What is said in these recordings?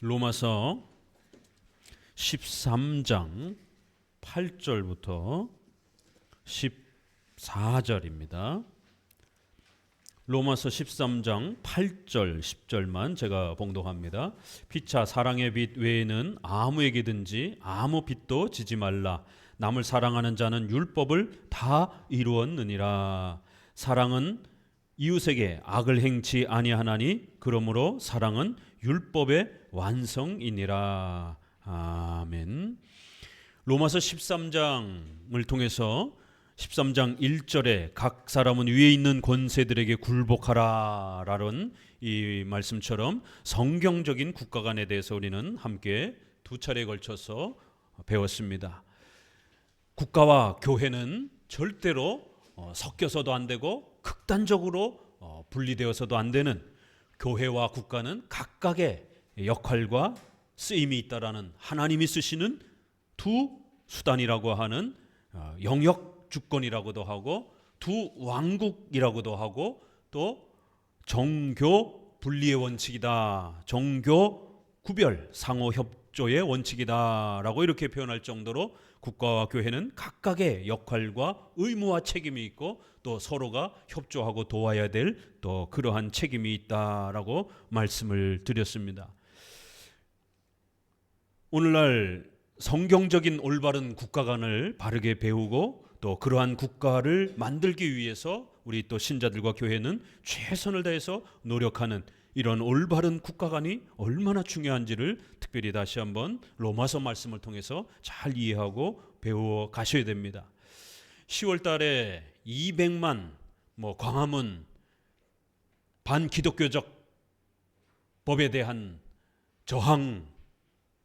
로마서 13장 8절부터 14절입니다. 로마서 13장 8절 10절만 제가 봉독합니다. 피차 사랑의 빛 외에는 아무에게든지 아무 빛도 지지 말라. 남을 사랑하는 자는 율법을 다 이루었느니라. 사랑은 이웃에게 악을 행치 아니하나니 그러므로 사랑은 율법의 완성이니라. 아멘. 로마서 13장을 통해서 13장 1절에 각 사람은 위에 있는 권세들에게 굴복하라 라는 이 말씀처럼 성경적인 국가관에 대해서 우리는 함께 두 차례에 걸쳐서 배웠습니다. 국가와 교회는 절대로 섞여서도 안 되고 극단적으로 분리되어서도 안 되는, 교회와 국가는 각각의 역할과 쓰임이 있다라는, 하나님이 쓰시는 두 수단이라고 하는 영역 주권이라고도 하고 두 왕국이라고도 하고 또 정교 분리의 원칙이다, 정교 구별 상호 협조의 원칙이다라고 이렇게 표현할 정도로 국가와 교회는 각각의 역할과 의무와 책임이 있고 또 서로가 협조하고 도와야 될 또 그러한 책임이 있다라고 말씀을 드렸습니다. 오늘날 성경적인 올바른 국가관을 바르게 배우고 또 그러한 국가를 만들기 위해서 우리 또 신자들과 교회는 최선을 다해서 노력하는 이런 올바른 국가관이 얼마나 중요한지를 특별히 다시 한번 로마서 말씀을 통해서 잘 이해하고 배워 가셔야 됩니다. 10월 달에 200만 광화문 반기독교적 법에 대한 저항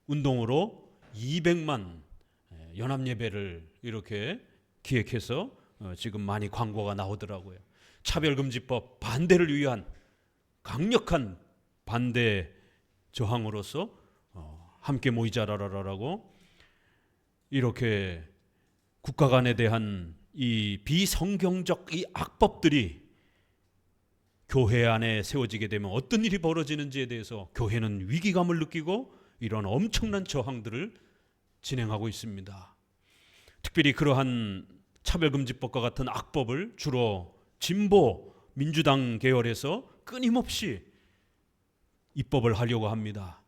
운동으로 200만 연합예배를 이렇게 기획해서 지금 많이 광고가 나오더라고요. 차별금지법 반대를 위한 강력한 반대 저항으로서 함께 모이자라라고 이렇게 국가관에 대한 이 비성경적 이 악법들이 교회 안에 세워지게 되면 어떤 일이 벌어지는지에 대해서 교회는 위기감을 느끼고 이런 엄청난 저항들을 진행하고 있습니다. 특별히 그러한 차별금지법과 같은 악법을 주로 진보 민주당 계열에서 끊임없이 입법을 하려고 합니다.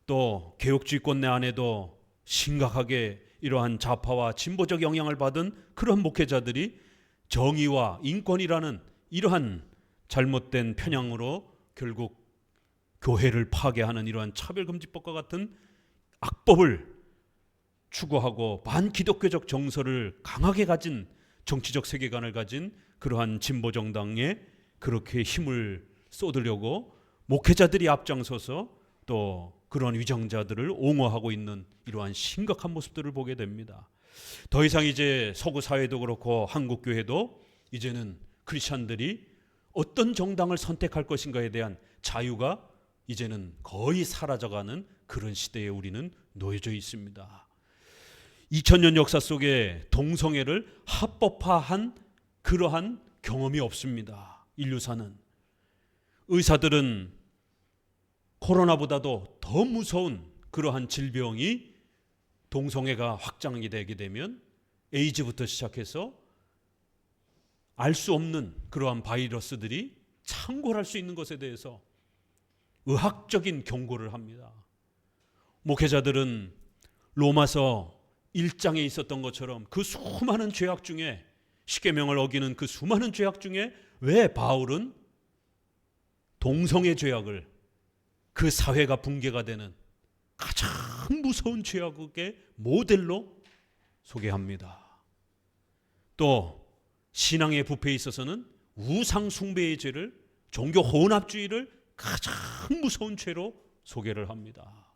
또 개혁주의권 내 안에도 심각하게 이러한 좌파와 진보적 영향을 받은 그런 목회자들이 정의와 인권이라는 이러한 잘못된 편향으로 결국 교회를 파괴하는 이러한 차별금지법과 같은 악법을 추구하고 반기독교적 정서를 강하게 가진 정치적 세계관을 가진 그러한 진보정당에 그렇게 힘을 쏟으려고 목회자들이 앞장서서 또 그런 위정자들을 옹호하고 있는 이러한 심각한 모습들을 보게 됩니다. 더 이상 이제 서구 사회도 그렇고 한국 교회도 이제는 크리스찬들이 어떤 정당을 선택할 것인가에 대한 자유가 이제는 거의 사라져가는 그런 시대에 우리는 놓여져 있습니다. 2000년 역사 속에 동성애를 합법화한 그러한 경험이 없습니다. 인류사는. 의사들은 코로나보다도 더 무서운 그러한 질병이 동성애가 확장이 되게 되면 에이즈부터 시작해서 알 수 없는 그러한 바이러스들이 창궐할 수 있는 것에 대해서 의학적인 경고를 합니다. 목회자들은 로마서 1장에 있었던 것처럼 그 수많은 죄악 중에, 십계명을 어기는 그 수많은 죄악 중에 왜 바울은 동성애 죄악을 그 사회가 붕괴가 되는 가장 무서운 죄악의 모델로 소개합니다. 또 신앙의 부패에 있어서는 우상 숭배의 죄를, 종교 혼합주의를 가장 무서운 죄로 소개를 합니다.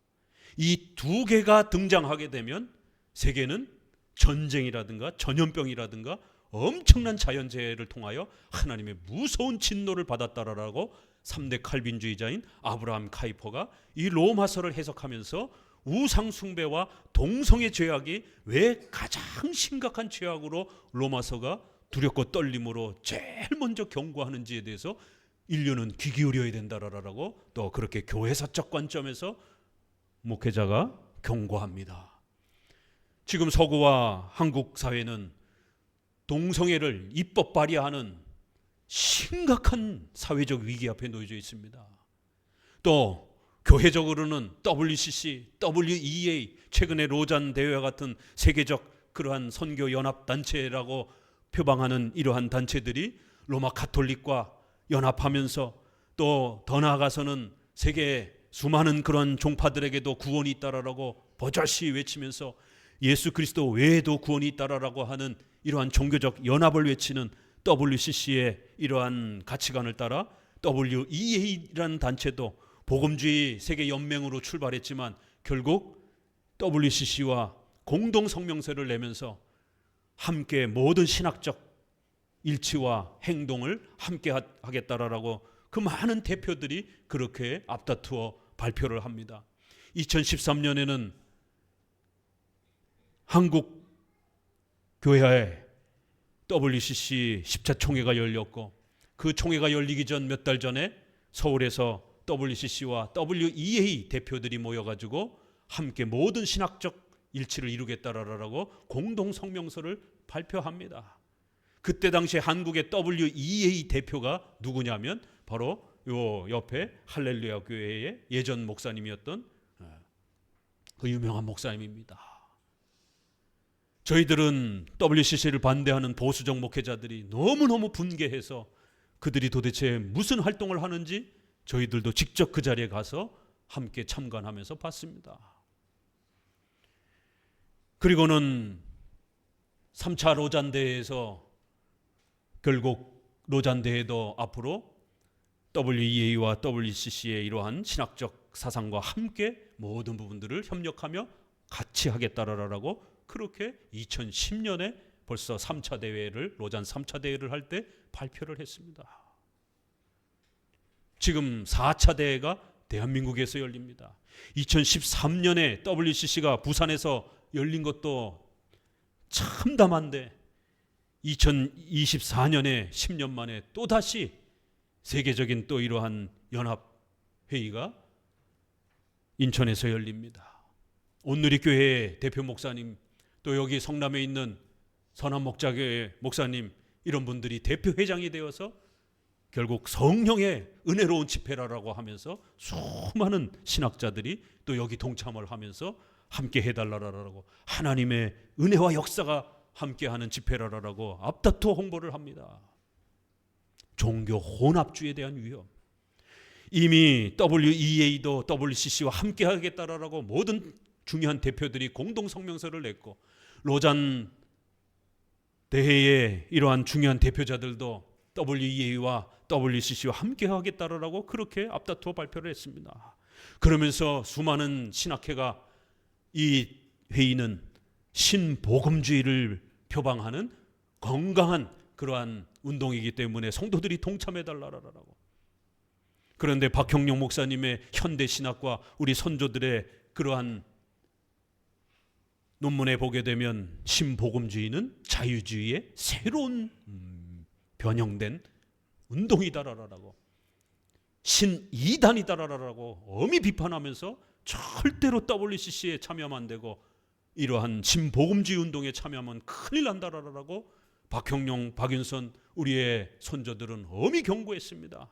이 두 개가 등장하게 되면 세계는 전쟁이라든가 전염병이라든가 엄청난 자연재해를 통하여 하나님의 무서운 진노를 받았다라고 3대 칼빈주의자인 아브라함 카이퍼가 이 로마서를 해석하면서 우상 숭배와 동성애 죄악이 왜 가장 심각한 죄악으로 로마서가 두렵고 떨림으로 제일 먼저 경고하는지에 대해서 인류는 귀 기울여야 된다라고 또 그렇게 교회사적 관점에서 목회자가 경고합니다. 지금 서구와 한국 사회는 동성애를 입법 발의하는 심각한 사회적 위기 앞에 놓여져 있습니다. 또 교회적으로는 WCC, WEA, 최근에 로잔 대회와 같은 세계적 그러한 선교 연합 단체라고 표방하는 이러한 단체들이 로마 가톨릭과 연합하면서 또 더 나아가서는 세계 수많은 그런 종파들에게도 구원이 있다라고 버젓이 외치면서 예수 그리스도 외에도 구원이 있다라고 하는 이러한 종교적 연합을 외치는 WCC의 이러한 가치관을 따라 WEA라는 단체도 복음주의 세계 연맹으로 출발했지만 결국 WCC와 공동 성명서를 내면서 함께 모든 신학적 일치와 행동을 함께 하겠다라고 그 많은 대표들이 그렇게 앞다투어 발표를 합니다. 2013년에는 한국 교회에 WCC 10차 총회가 열렸고 그 총회가 열리기 전 몇 달 전에 서울에서 WCC와 WEA 대표들이 모여가지고 함께 모든 신학적 일치를 이루겠다라고 공동 성명서를 발표합니다. 그때 당시에 한국의 WEA 대표가 누구냐면 바로 요 옆에 할렐루야 교회의 예전 목사님이었던 그 유명한 목사님입니다. 저희들은 WCC를 반대하는 보수적 목회자들이 너무너무 분개해서 그들이 도대체 무슨 활동을 하는지 저희들도 직접 그 자리에 가서 함께 참관하면서 봤습니다. 그리고는 3차 로잔대회에서 결국 로잔대회도 앞으로 WEA와 WCC의 이러한 신학적 사상과 함께 모든 부분들을 협력하며 같이 하겠다라고 그렇게 2010년에 벌써 3차 대회를 로잔 3차 대회를 할 때 발표를 했습니다. 지금 4차 대회가 대한민국에서 열립니다. 2013년에 WCC가 부산에서 열린 것도 참담한데 2024년에 10년 만에 또다시 세계적인 또 이러한 연합회의가 인천에서 열립니다. 온누리교회 대표 목사님 또 여기 성남에 있는 선한목자교회 목사님 이런 분들이 대표 회장이 되어서 결국 성령의 은혜로운 집회라고 하면서 수많은 신학자들이 또 여기 동참을 하면서 함께 해달라라고 하나님의 은혜와 역사가 함께하는 집회라라고 앞다투어 홍보를 합니다. 종교 혼합주의에 대한 위험. 이미 WEA도 WCC와 함께 하겠다라고 모든 중요한 대표들이 공동 성명서를 냈고 로잔 대회의 이러한 중요한 대표자들도 WEA와 WCC와 함께 하겠다라고 그렇게 앞다투어 발표를 했습니다. 그러면서 수많은 신학회가 이 회의는 신복음주의를 표방하는 건강한 그러한 운동이기 때문에 성도들이 동참해달라라고. 그런데 박형룡 목사님의 현대신학과 우리 선조들의 그러한 논문에 보게 되면 신복음주의는 자유주의의 새로운 변형된 운동이다라고 신이단이다라고 엄히 비판하면서 절대로 WCC에 참여하면 안 되고 이러한 신복음주의 운동에 참여하면 큰일 난다라고 박형룡, 박윤선 우리의 선조들은 엄히 경고했습니다.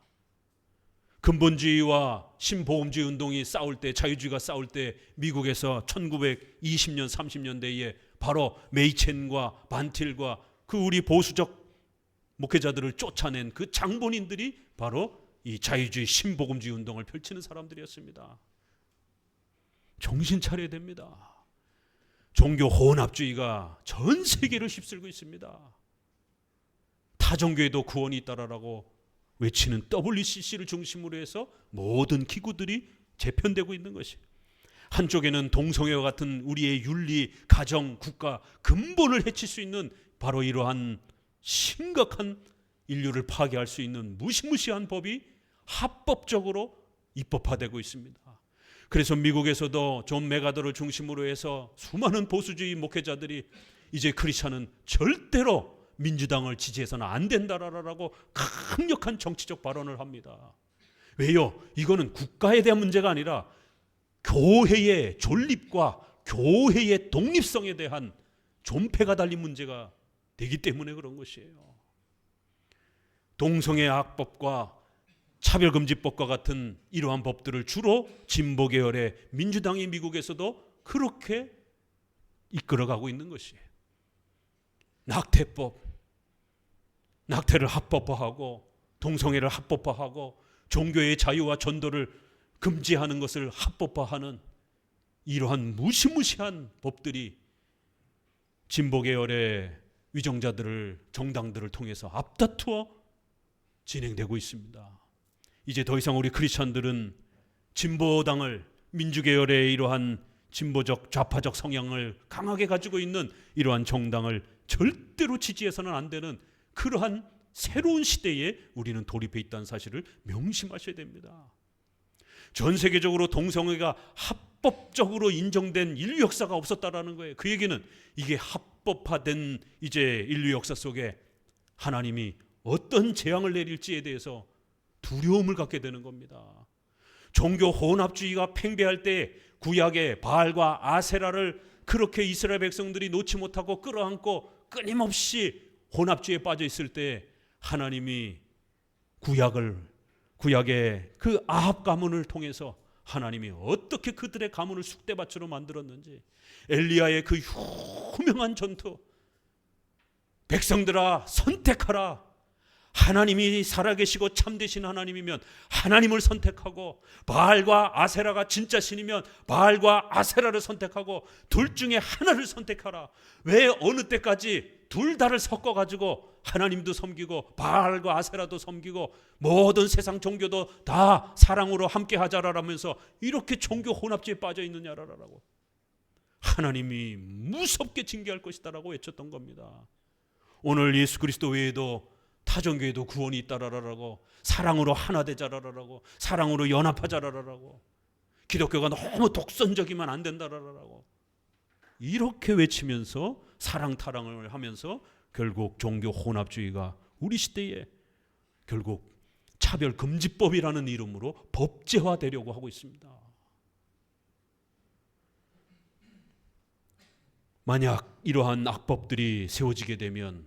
근본주의와 신복음주의 운동이 싸울 때 자유주의가 싸울 때 미국에서 1920년 30년대에 바로 메이첸과 반틸과 그 우리 보수적 목회자들을 쫓아낸 그 장본인들이 바로 이 자유주의 신복음주의 운동을 펼치는 사람들이었습니다. 정신 차려야 됩니다. 종교 혼합주의가 전 세계를 휩쓸고 있습니다. 타종교에도 구원이 있다라고 외치는 WCC를 중심으로 해서 모든 기구들이 재편되고 있는 것이 한쪽에는 동성애와 같은 우리의 윤리, 가정, 국가 근본을 해칠 수 있는 바로 이러한 심각한 인류를 파괴할 수 있는 무시무시한 법이 합법적으로 입법화되고 있습니다. 그래서 미국에서도 존 메가더를 중심으로 해서 수많은 보수주의 목회자들이 이제 크리스찬은 절대로 민주당을 지지해서는 안 된다라고 강력한 정치적 발언을 합니다. 왜요? 이거는 국가에 대한 문제가 아니라 교회의 존립과 교회의 독립성에 대한 존폐가 달린 문제가 되기 때문에 그런 것이에요. 동성애 악법과 차별금지법과 같은 이러한 법들을 주로 진보계열의 민주당이 미국에서도 그렇게 이끌어가고 있는 것이에요. 낙태법, 낙태를 합법화하고 동성애를 합법화하고 종교의 자유와 전도를 금지하는 것을 합법화하는 이러한 무시무시한 법들이 진보계열의 위정자들을, 정당들을 통해서 앞다투어 진행되고 있습니다. 이제 더 이상 우리 크리스천들은 진보당을, 민주계열의 이러한 진보적 좌파적 성향을 강하게 가지고 있는 이러한 정당을 절대로 지지해서는 안 되는 그러한 새로운 시대에 우리는 돌입해 있다는 사실을 명심하셔야 됩니다. 전 세계적으로 동성애가 합법적으로 인정된 인류 역사가 없었다라는 거예요. 그 얘기는 이게 합법화된 이제 인류 역사 속에 하나님이 어떤 재앙을 내릴지에 대해서 두려움을 갖게 되는 겁니다. 종교 혼합주의가 팽배할 때 구약의 바알과 아세라를 그렇게 이스라엘 백성들이 놓지 못하고 끌어안고 끊임없이 혼합주의에 빠져 있을 때 하나님이 구약의 그 아합 가문을 통해서 하나님이 어떻게 그들의 가문을 쑥대밭으로 만들었는지, 엘리야의 그 유명한 전투, 백성들아 선택하라. 하나님이 살아계시고 참되신 하나님이면 하나님을 선택하고, 바알과 아세라가 진짜 신이면 바알과 아세라를 선택하고, 둘 중에 하나를 선택하라. 왜 어느 때까지 둘 다를 섞어가지고 하나님도 섬기고 바알과 아세라도 섬기고 모든 세상 종교도 다 사랑으로 함께 하자라면서 이렇게 종교 혼합주의에 빠져 있느냐라고 하나님이 무섭게 징계할 것이다라고 외쳤던 겁니다. 오늘 예수 그리스도 외에도 타종교에도 구원이 있다라고, 사랑으로 하나 되자라고, 사랑으로 연합하자라고, 기독교가 너무 독선적이면 안 된다라고 이렇게 외치면서 사랑 타랑을 하면서 결국 종교 혼합주의가 우리 시대에 결국 차별금지법이라는 이름으로 법제화되려고 하고 있습니다. 만약 이러한 악법들이 세워지게 되면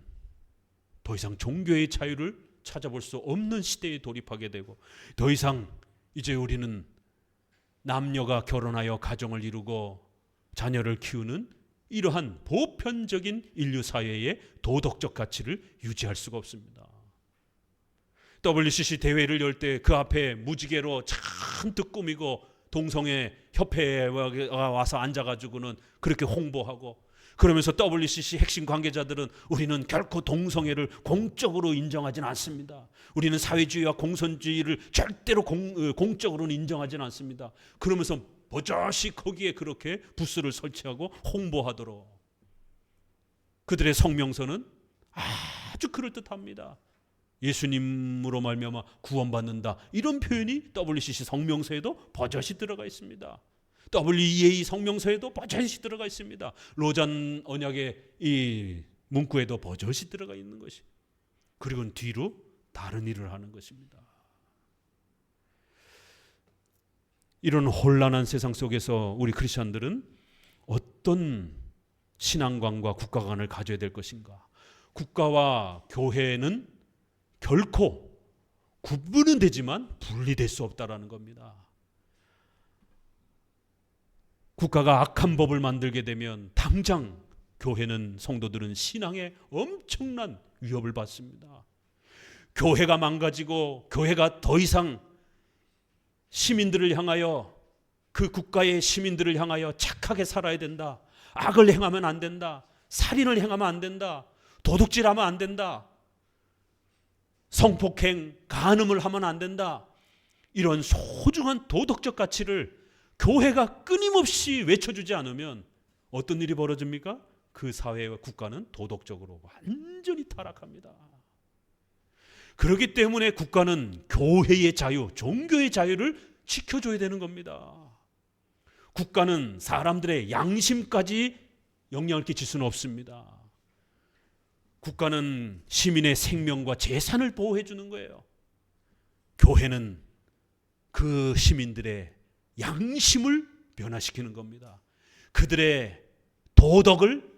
더 이상 종교의 자유를 찾아볼 수 없는 시대에 돌입하게 되고, 더 이상 이제 우리는 남녀가 결혼하여 가정을 이루고 자녀를 키우는 이러한 보편적인 인류 사회의 도덕적 가치를 유지할 수가 없습니다. WCC 대회를 열 때 그 앞에 무지개로 잔뜩 꾸미고 동성애 협회에 와서 앉아가지고는 그렇게 홍보하고, 그러면서 WCC 핵심 관계자들은 우리는 결코 동성애를 공적으로 인정하지는 않습니다. 우리는 사회주의와 공산주의를 절대로 공적으로는 인정하지는 않습니다. 그러면서 버젓이 거기에 그렇게 부스를 설치하고 홍보하도록, 그들의 성명서는 아주 그럴듯합니다. 예수님으로 말미암아 구원받는다, 이런 표현이 WCC 성명서에도 버젓이 들어가 있습니다. WEA 성명서에도 버젓이 들어가 있습니다. 로잔 언약의 이 문구에도 버젓이 들어가 있는 것이, 그리고 뒤로 다른 일을 하는 것입니다. 이런 혼란한 세상 속에서 우리 크리스천들은 어떤 신앙관과 국가관을 가져야 될 것인가? 국가와 교회는 결코 구분은 되지만 분리될 수 없다라는 겁니다. 국가가 악한 법을 만들게 되면 당장 교회는, 성도들은 신앙에 엄청난 위협을 받습니다. 교회가 망가지고 교회가 더 이상 시민들을 향하여, 그 국가의 시민들을 향하여 착하게 살아야 된다, 악을 행하면 안 된다, 살인을 행하면 안 된다, 도둑질하면 안 된다, 성폭행, 간음을 하면 안 된다, 이런 소중한 도덕적 가치를 교회가 끊임없이 외쳐주지 않으면 어떤 일이 벌어집니까? 그 사회와 국가는 도덕적으로 완전히 타락합니다. 그렇기 때문에 국가는 교회의 자유, 종교의 자유를 지켜줘야 되는 겁니다. 국가는 사람들의 양심까지 영향을 끼칠 수는 없습니다. 국가는 시민의 생명과 재산을 보호해 주는 거예요. 교회는 그 시민들의 양심을 변화시키는 겁니다. 그들의 도덕을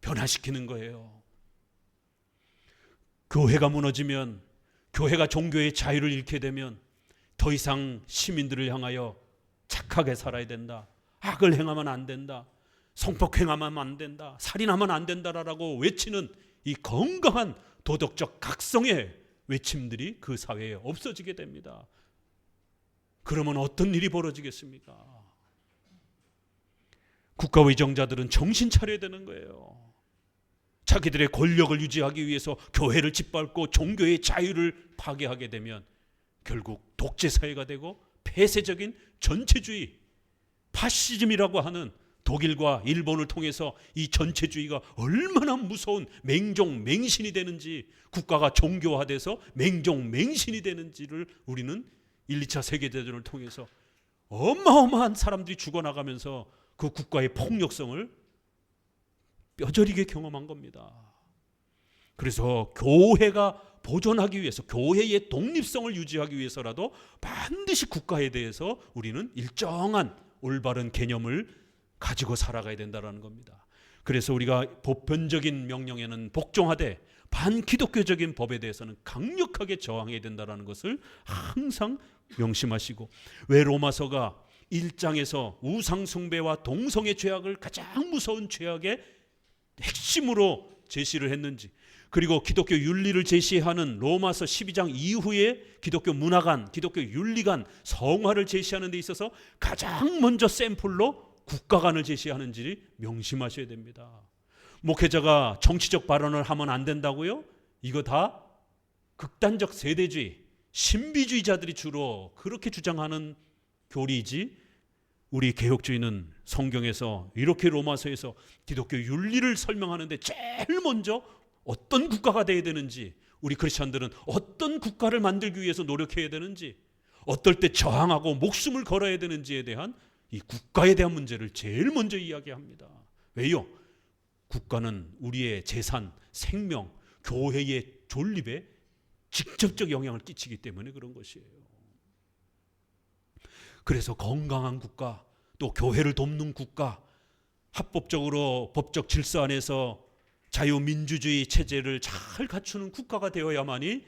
변화시키는 거예요. 교회가 무너지면, 교회가 종교의 자유를 잃게 되면 더 이상 시민들을 향하여 착하게 살아야 된다, 악을 행하면 안 된다, 성폭행하면 안 된다, 살인하면 안 된다라고 외치는 이 건강한 도덕적 각성의 외침들이 그 사회에 없어지게 됩니다. 그러면 어떤 일이 벌어지겠습니까? 국가위정자들은 정신 차려야 되는 거예요. 자기들의 권력을 유지하기 위해서 교회를 짓밟고 종교의 자유를 파괴하게 되면 결국 독재사회가 되고 폐쇄적인 전체주의, 파시즘이라고 하는 독일과 일본을 통해서 이 전체주의가 얼마나 무서운 맹종맹신이 되는지, 국가가 종교화돼서 맹종맹신이 되는지를 우리는 1, 2차 세계대전을 통해서 어마어마한 사람들이 죽어나가면서 그 국가의 폭력성을 뼈저리게 경험한 겁니다. 그래서 교회가 보존하기 위해서, 교회의 독립성을 유지하기 위해서라도 반드시 국가에 대해서 우리는 일정한 올바른 개념을 가지고 살아가야 된다는 겁니다. 그래서 우리가 보편적인 명령에는 복종하되 반기독교적인 법에 대해서는 강력하게 저항해야 된다는 것을 항상 명심하시고, 왜 로마서가 1장에서 우상숭배와 동성애 죄악을 가장 무서운 죄악의 핵심으로 제시를 했는지, 그리고 기독교 윤리를 제시하는 로마서 12장 이후에 기독교 문화관, 기독교 윤리관, 성화를 제시하는 데 있어서 가장 먼저 샘플로 국가관을 제시하는지 명심하셔야 됩니다. 목회자가 정치적 발언을 하면 안 된다고요? 이거 다 극단적 세대주의, 신비주의자들이 주로 그렇게 주장하는 교리이지, 우리 개혁주의는 성경에서 이렇게 로마서에서 기독교 윤리를 설명하는데 제일 먼저 어떤 국가가 되어야 되는지, 우리 크리스천들은 어떤 국가를 만들기 위해서 노력해야 되는지, 어떨 때 저항하고 목숨을 걸어야 되는지에 대한 이 국가에 대한 문제를 제일 먼저 이야기합니다. 왜요? 국가는 우리의 재산, 생명, 교회의 존립에 직접적 영향을 끼치기 때문에 그런 것이에요. 그래서 건강한 국가, 또 교회를 돕는 국가, 합법적으로 법적 질서 안에서 자유민주주의 체제를 잘 갖추는 국가가 되어야만이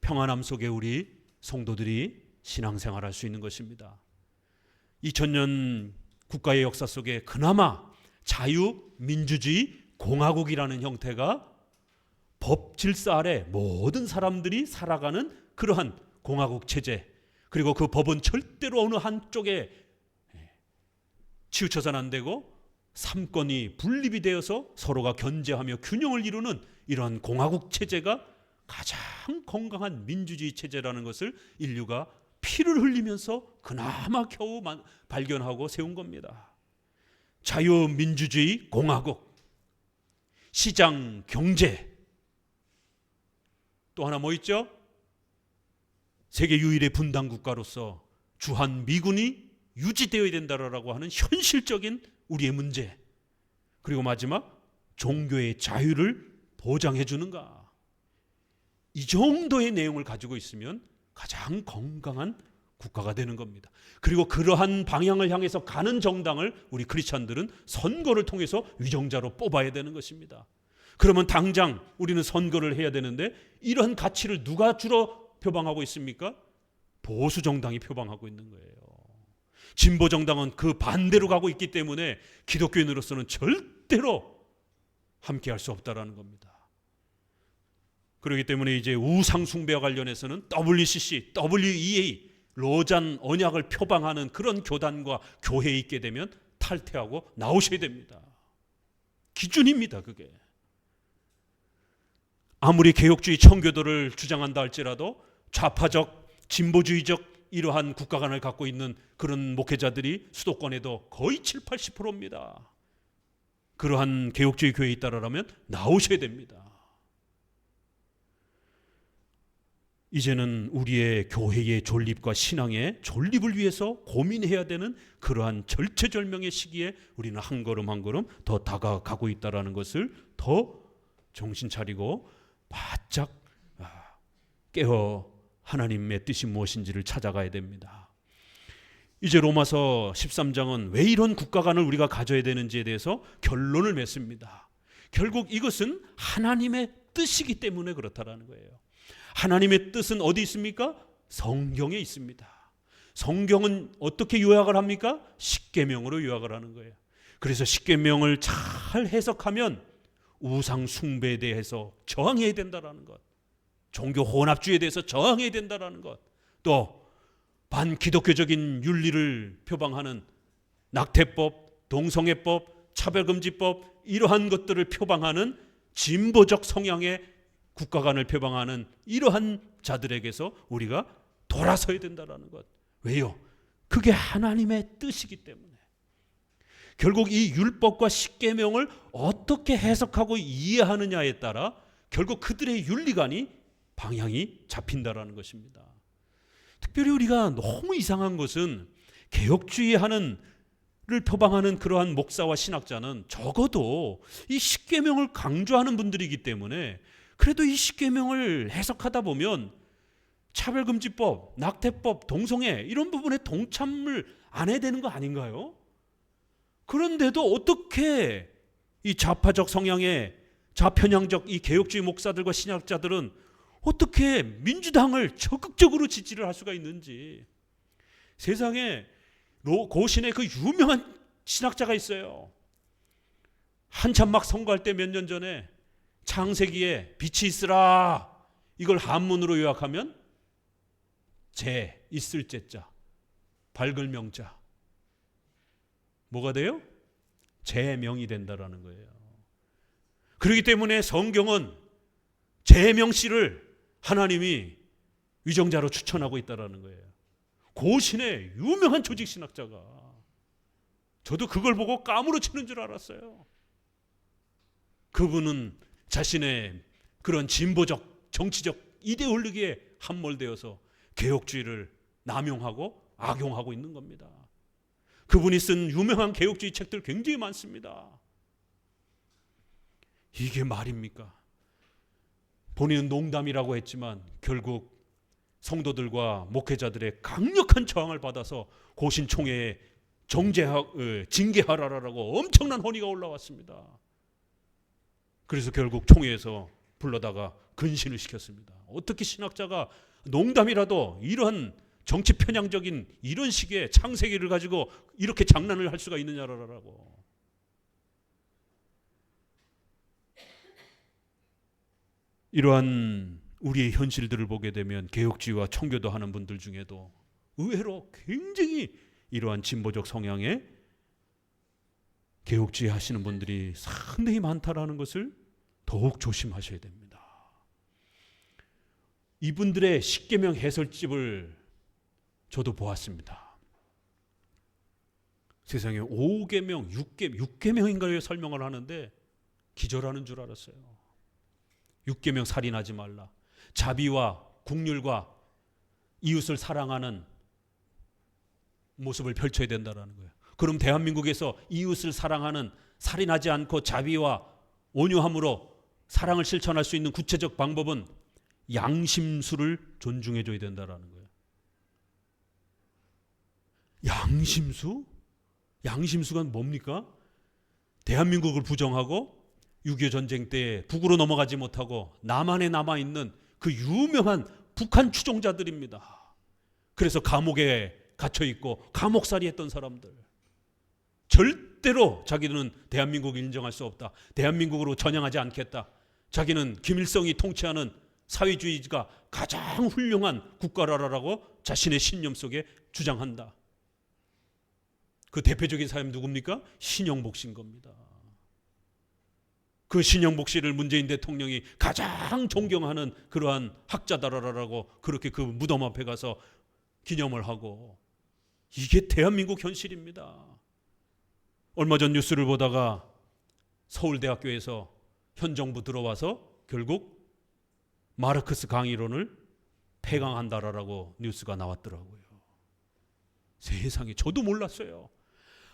평안함 속에 우리 성도들이 신앙생활할 수 있는 것입니다. 2000년 국가의 역사 속에 그나마 자유민주주의 공화국이라는 형태가 법 질서 아래 모든 사람들이 살아가는 그러한 공화국 체제, 그리고 그 법은 절대로 어느 한쪽에 치우쳐서는 안 되고 삼권이 분립이 되어서 서로가 견제하며 균형을 이루는 이러한 공화국 체제가 가장 건강한 민주주의 체제라는 것을 인류가 피를 흘리면서 그나마 겨우 발견하고 세운 겁니다. 자유민주주의 공화국, 시장 경제, 또 하나 뭐 있죠? 세계 유일의 분단 국가로서 주한 미군이 유지되어야 된다라고 하는 현실적인 우리의 문제, 그리고 마지막 종교의 자유를 보장해 주는가, 이 정도의 내용을 가지고 있으면 가장 건강한 국가가 되는 겁니다. 그리고 그러한 방향을 향해서 가는 정당을 우리 크리스찬들은 선거를 통해서 위정자로 뽑아야 되는 것입니다. 그러면 당장 우리는 선거를 해야 되는데 이러한 가치를 누가 주로 표방하고 있습니까? 보수 정당이 표방하고 있는 거예요. 진보 정당은 그 반대로 가고 있기 때문에 기독교인으로서는 절대로 함께할 수 없다라는 겁니다. 그렇기 때문에 이제 우상 숭배와 관련해서는 WCC, WEA, 로잔 언약을 표방하는 그런 교단과 교회에 있게 되면 탈퇴하고 나오셔야 됩니다. 기준입니다, 그게. 아무리 개혁주의 청교도를 주장한다 할지라도 좌파적, 진보주의적 이러한 국가관을 갖고 있는 그런 목회자들이 수도권에도 거의 7, 80%입니다. 그러한 개혁주의 교회에 있다라면 나오셔야 됩니다. 이제는 우리의 교회의 존립과 신앙의 존립을 위해서 고민해야 되는 그러한 절체절명의 시기에 우리는 한 걸음 한 걸음 더 다가가고 있다는 것을 더 정신 차리고 바짝 깨어 하나님의 뜻이 무엇인지를 찾아가야 됩니다. 이제 로마서 13장은 왜 이런 국가관을 우리가 가져야 되는지에 대해서 결론을 맺습니다. 결국 이것은 하나님의 뜻이기 때문에 그렇다라는 거예요. 하나님의 뜻은 어디 있습니까? 성경에 있습니다. 성경은 어떻게 요약을 합니까? 십계명으로 요약을 하는 거예요. 그래서 십계명을 잘 해석하면 우상 숭배에 대해서 저항해야 된다라는 것, 종교 혼합주의에 대해서 저항해야 된다라는 것, 또 반기독교적인 윤리를 표방하는 낙태법, 동성애법, 차별금지법, 이러한 것들을 표방하는 진보적 성향의 국가관을 표방하는 이러한 자들에게서 우리가 돌아서야 된다는 것. 왜요? 그게 하나님의 뜻이기 때문에. 결국 이 율법과 십계명을 어떻게 해석하고 이해하느냐에 따라 결국 그들의 윤리관이 방향이 잡힌다라는 것입니다. 특별히 우리가 너무 이상한 것은 개혁주의를 표방하는 그러한 목사와 신학자는 적어도 이 십계명을 강조하는 분들이기 때문에 그래도 이 십계명을 해석하다 보면 차별금지법, 낙태법, 동성애 이런 부분에 동참을 안 해야 되는 거 아닌가요? 그런데도 어떻게 이 좌파적 성향의 좌편향적 이 개혁주의 목사들과 신학자들은 어떻게 민주당을 적극적으로 지지를 할 수가 있는지. 세상에 고신의 그 유명한 신학자가 있어요. 한참 막 선거할 때 몇 년 전에 창세기에 빛이 있으라, 이걸 한문으로 요약하면 재, 있을 재자, 밝을 명자, 뭐가 돼요? 재명이 된다라는 거예요. 그렇기 때문에 성경은 재명씨를 하나님이 위정자로 추천하고 있다라는 거예요. 고신의 유명한 조직신학자가. 저도 그걸 보고 까무러치는 줄 알았어요. 그분은 자신의 그런 진보적 정치적 이데올로기에 함몰되어서 개혁주의를 남용하고 악용하고 있는 겁니다. 그분이 쓴 유명한 개혁주의 책들 굉장히 많습니다. 이게 말입니까? 본인은 농담이라고 했지만 결국 성도들과 목회자들의 강력한 저항을 받아서 고신총회에 징계하라라고 엄청난 혼의가 올라왔습니다. 그래서 결국 총회에서 불러다가 근신을 시켰습니다. 어떻게 신학자가 농담이라도 이러한 정치 편향적인 이런 식의 창세기를 가지고 이렇게 장난을 할 수가 있느냐라고. 이러한 우리의 현실들을 보게 되면 개혁주의와 청교도 하는 분들 중에도 의외로 굉장히 이러한 진보적 성향의 개혁주의 하시는 분들이 상당히 많다라는 것을 더욱 조심하셔야 됩니다. 이분들의 십계명 해설집을 저도 보았습니다. 세상에 5계명, 6계명인가요? 설명을 하는데 기절하는 줄 알았어요. 6계명 살인하지 말라. 자비와 국률과 이웃을 사랑하는 모습을 펼쳐야 된다는 거예요. 그럼 대한민국에서 이웃을 사랑하는, 살인하지 않고 자비와 온유함으로 사랑을 실천할 수 있는 구체적 방법은 양심수를 존중해 줘야 된다는 거예요. 양심수? 양심수가 뭡니까? 대한민국을 부정하고 6.25 전쟁 때 북으로 넘어가지 못하고 남한에 남아있는 그 유명한 북한 추종자들입니다. 그래서 감옥에 갇혀있고 감옥살이 했던 사람들. 절대로 자기는 대한민국을 인정할 수 없다. 대한민국으로 전향하지 않겠다. 자기는 김일성이 통치하는 사회주의가 가장 훌륭한 국가라라고 자신의 신념 속에 주장한다. 그 대표적인 사람이 누굽니까? 신영복 씨인 겁니다. 그 신영복 씨를 문재인 대통령이 가장 존경하는 그러한 학자다라고 그렇게 그 무덤 앞에 가서 기념을 하고, 이게 대한민국 현실입니다. 얼마 전 뉴스를 보다가 서울대학교에서 현 정부 들어와서 결국 마르크스 강의론을 폐강한다라고 뉴스가 나왔더라고요. 세상에, 저도 몰랐어요.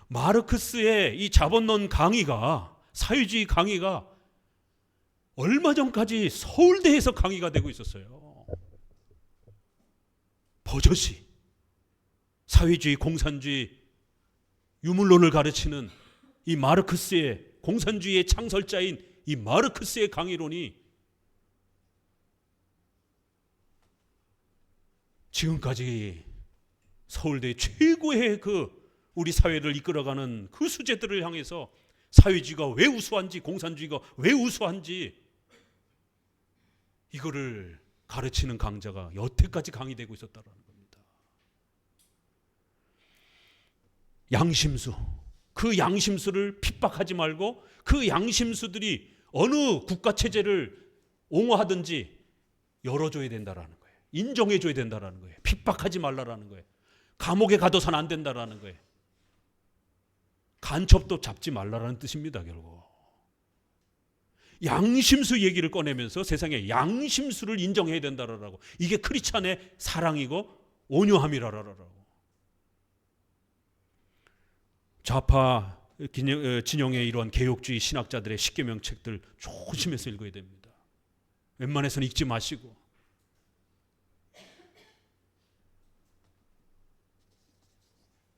마르크스의 이 자본론 강의가, 사회주의 강의가 얼마 전까지 서울대에서 강의가 되고 있었어요. 버젓이 사회주의, 공산주의, 유물론을 가르치는 이 마르크스의, 공산주의의 창설자인 이 마르크스의 강의론이 지금까지 서울대 최고의 우리 사회를 이끌어가는 그 수재들을 향해서 사회주의가 왜 우수한지, 공산주의가 왜 우수한지 이거를 가르치는 강자가 여태까지 강의되고 있었다는 겁니다. 양심수, 그 양심수를 핍박하지 말고 그 양심수들이 어느 국가체제를 옹호하든지 열어줘야 된다라는 거예요. 인정해줘야 된다라는 거예요. 핍박하지 말라라는 거예요. 감옥에 가둬서는 안 된다라는 거예요. 간첩도 잡지 말라라는 뜻입니다. 결국 양심수 얘기를 꺼내면서 세상에 양심수를 인정해야 된다라고. 이게 크리스찬의 사랑이고 온유함이라라고. 좌파 진영의 이러한 개혁주의 신학자들의 십계명 책들 조심해서 읽어야 됩니다. 웬만해서는 읽지 마시고.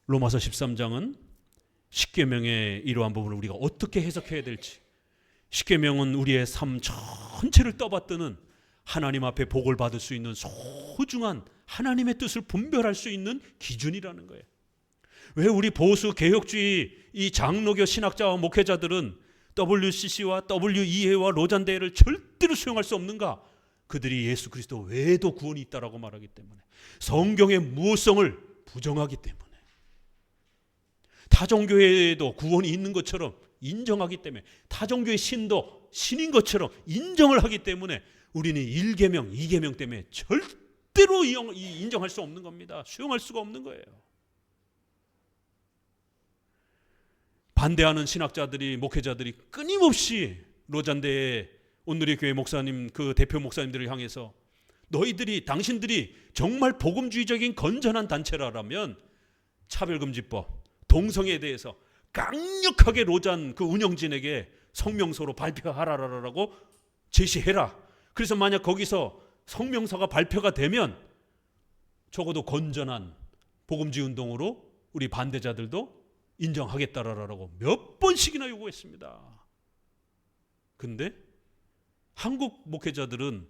로마서 13장은 십계명의 이러한 부분을 우리가 어떻게 해석해야 될지, 십계명은 우리의 삶 전체를 떠받드는 하나님 앞에 복을 받을 수 있는 소중한 하나님의 뜻을 분별할 수 있는 기준이라는 거예요. 왜 우리 보수 개혁주의 이 장로교 신학자와 목회자들은 WCC와 WEA와 로잔대회를 절대로 수용할 수 없는가? 그들이 예수 그리스도 외에도 구원이 있다라고 말하기 때문에, 성경의 무효성을 부정하기 때문에, 타종교회에도 구원이 있는 것처럼 인정하기 때문에, 타종교의 신도 신인 것처럼 인정을 하기 때문에 우리는 1계명, 2계명 때문에 절대로 인정할 수 없는 겁니다. 수용할 수가 없는 거예요. 반대하는 신학자들이, 목회자들이 끊임없이 로잔대의 온누리 교회 목사님, 그 대표 목사님들을 향해서 너희들이, 당신들이 정말 복음주의적인 건전한 단체라면 차별금지법, 동성애에 대해서 강력하게 로잔 그 운영진에게 성명서로 발표하라라고 제시해라. 그래서 만약 거기서 성명서가 발표가 되면 적어도 건전한 복음주의 운동으로 우리 반대자들도 인정하겠다라고 몇 번씩이나 요구했습니다. 근데 한국 목회자들은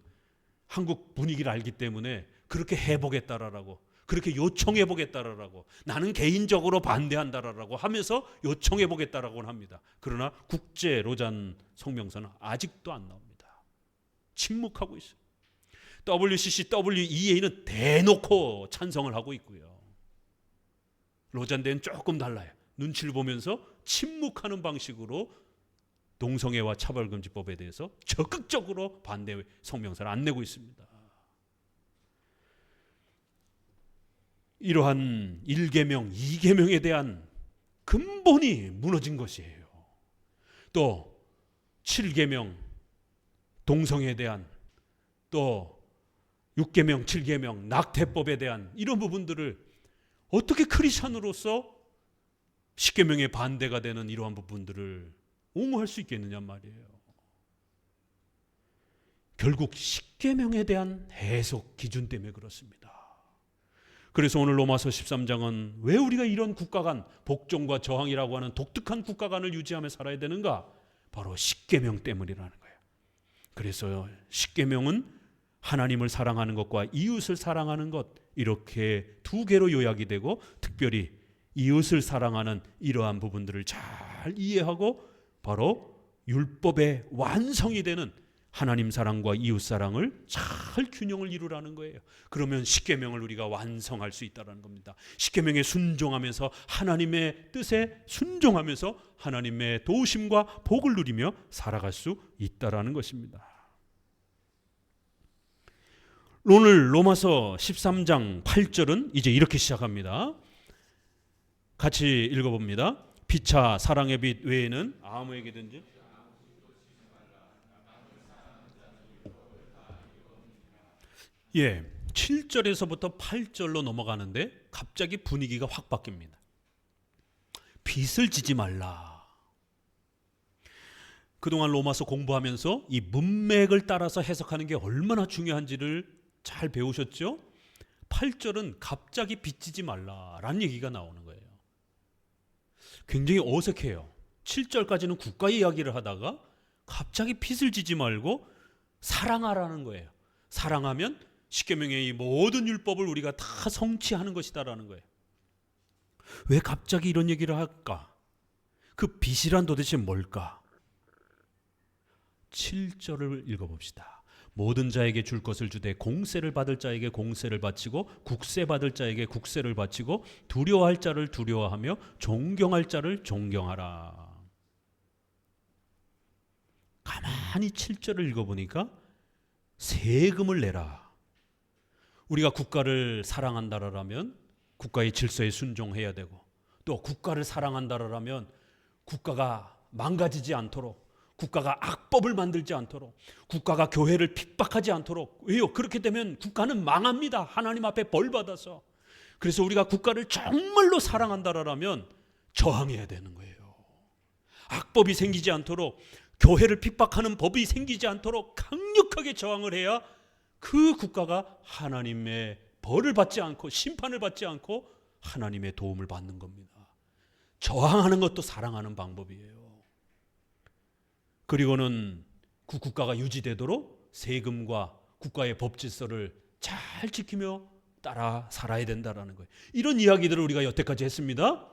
한국 분위기를 알기 때문에 그렇게 해보겠다라고, 그렇게 요청해보겠다라고, 나는 개인적으로 반대한다라고 하면서 요청해보겠다라고 합니다. 그러나 국제 로잔 성명서는 아직도 안 나옵니다. 침묵하고 있어요. WCC, WEA는 대놓고 찬성을 하고 있고요. 로잔대는 조금 달라요. 눈치를 보면서 침묵하는 방식으로 동성애와 차별금지법에 대해서 적극적으로 반대 성명서를 안 내고 있습니다. 이러한 1계명, 2계명에 대한 근본이 무너진 것이에요. 또 7계명, 동성애에 대한, 또 6계명, 7계명, 낙태법에 대한 이런 부분들을 어떻게 크리스찬으로서 10계명에 반대가 되는 이러한 부분들을 옹호할 수 있겠느냐 말이에요. 결국 10계명에 대한 해석 기준 때문에 그렇습니다. 그래서 오늘 로마서 13장은 왜 우리가 이런 국가관, 복종과 저항이라고 하는 독특한 국가관을 유지하며 살아야 되는가? 바로 10계명 때문이라는 거예요. 그래서 10계명은 하나님을 사랑하는 것과 이웃을 사랑하는 것, 이렇게 두 개로 요약이 되고, 특별히 이웃을 사랑하는 이러한 부분들을 잘 이해하고 바로 율법의 완성이 되는 하나님 사랑과 이웃 사랑을 잘 균형을 이루라는 거예요. 그러면 10계명을 우리가 완성할 수 있다는 겁니다. 10계명에 순종하면서, 하나님의 뜻에 순종하면서 하나님의 도우심과 복을 누리며 살아갈 수 있다는 것입니다. 오늘 로마서 13장 8절은 이제 이렇게 시작합니다. 같이 읽어봅니다. 피차 사랑의 빛 외에는 아무에게든지 예, 7절에서부터 8절로 넘어가는데 갑자기 분위기가 확 바뀝니다. 빚을 지지 말라. 그동안 로마서 공부하면서 이 문맥을 따라서 해석하는 게 얼마나 중요한지를 잘 배우셨죠? 8절은 갑자기 빚지지 말라라는 얘기가 나오는 거예요. 굉장히 어색해요. 7절까지는 국가 이야기를 하다가 갑자기 빚을 지지 말고 사랑하라는 거예요. 사랑하면 십계명의 이 모든 율법을 우리가 다 성취하는 것이다라는 거예요. 왜 갑자기 이런 얘기를 할까? 그 빚이란 도대체 뭘까? 7절을 읽어봅시다. 모든 자에게 줄 것을 주되 공세를 받을 자에게 공세를 바치고 국세 받을 자에게 국세를 바치고 두려워할 자를 두려워하며 존경할 자를 존경하라. 가만히 7절을 읽어보니까 세금을 내라. 우리가 국가를 사랑한다라면 국가의 질서에 순종해야 되고, 또 국가를 사랑한다라면 국가가 망가지지 않도록, 국가가 악법을 만들지 않도록, 국가가 교회를 핍박하지 않도록. 왜요? 그렇게 되면 국가는 망합니다. 하나님 앞에 벌 받아서. 그래서 우리가 국가를 정말로 사랑한다라면 저항해야 되는 거예요. 악법이 생기지 않도록, 교회를 핍박하는 법이 생기지 않도록 강력하게 저항을 해야 그 국가가 하나님의 벌을 받지 않고 심판을 받지 않고 하나님의 도움을 받는 겁니다. 저항하는 것도 사랑하는 방법이에요. 그리고는 그 국가가 유지되도록 세금과 국가의 법 질서를 잘 지키며 따라 살아야 된다는 거예요. 이런 이야기들을 우리가 여태까지 했습니다.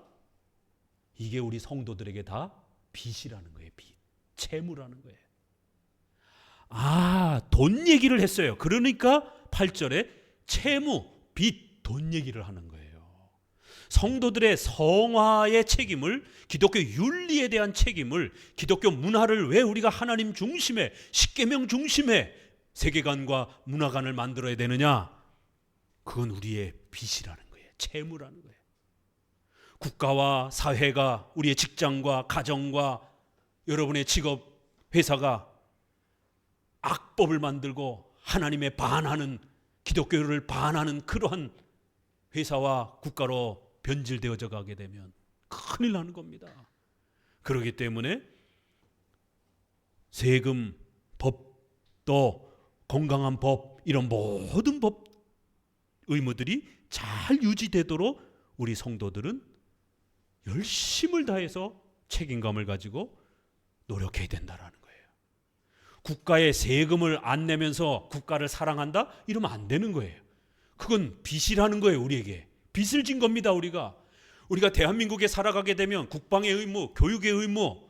이게 우리 성도들에게 다 빚이라는 거예요. 빚. 채무라는 거예요. 돈 얘기를 했어요. 그러니까 8절에 채무, 빚, 돈 얘기를 하는 거예요. 성도들의 성화의 책임을, 기독교 윤리에 대한 책임을, 기독교 문화를 왜 우리가 하나님 중심의, 십계명 중심의 세계관과 문화관을 만들어야 되느냐? 그건 우리의 빚이라는 거예요. 채무라는 거예요. 국가와 사회가, 우리의 직장과 가정과 여러분의 직업, 회사가 악법을 만들고 하나님에 반하는, 기독교를 반하는 그러한 회사와 국가로 변질되어져 가게 되면 큰일 나는 겁니다. 그렇기 때문에 세금, 법, 또 건강한 법, 이런 모든 법 의무들이 잘 유지되도록 우리 성도들은 열심을 다해서 책임감을 가지고 노력해야 된다라는 거예요. 국가에 세금을 안 내면서 국가를 사랑한다? 이러면 안 되는 거예요. 그건 빚이라는 거예요. 우리에게 빚을 진 겁니다. 우리가 대한민국에 살아가게 되면 국방의 의무, 교육의 의무,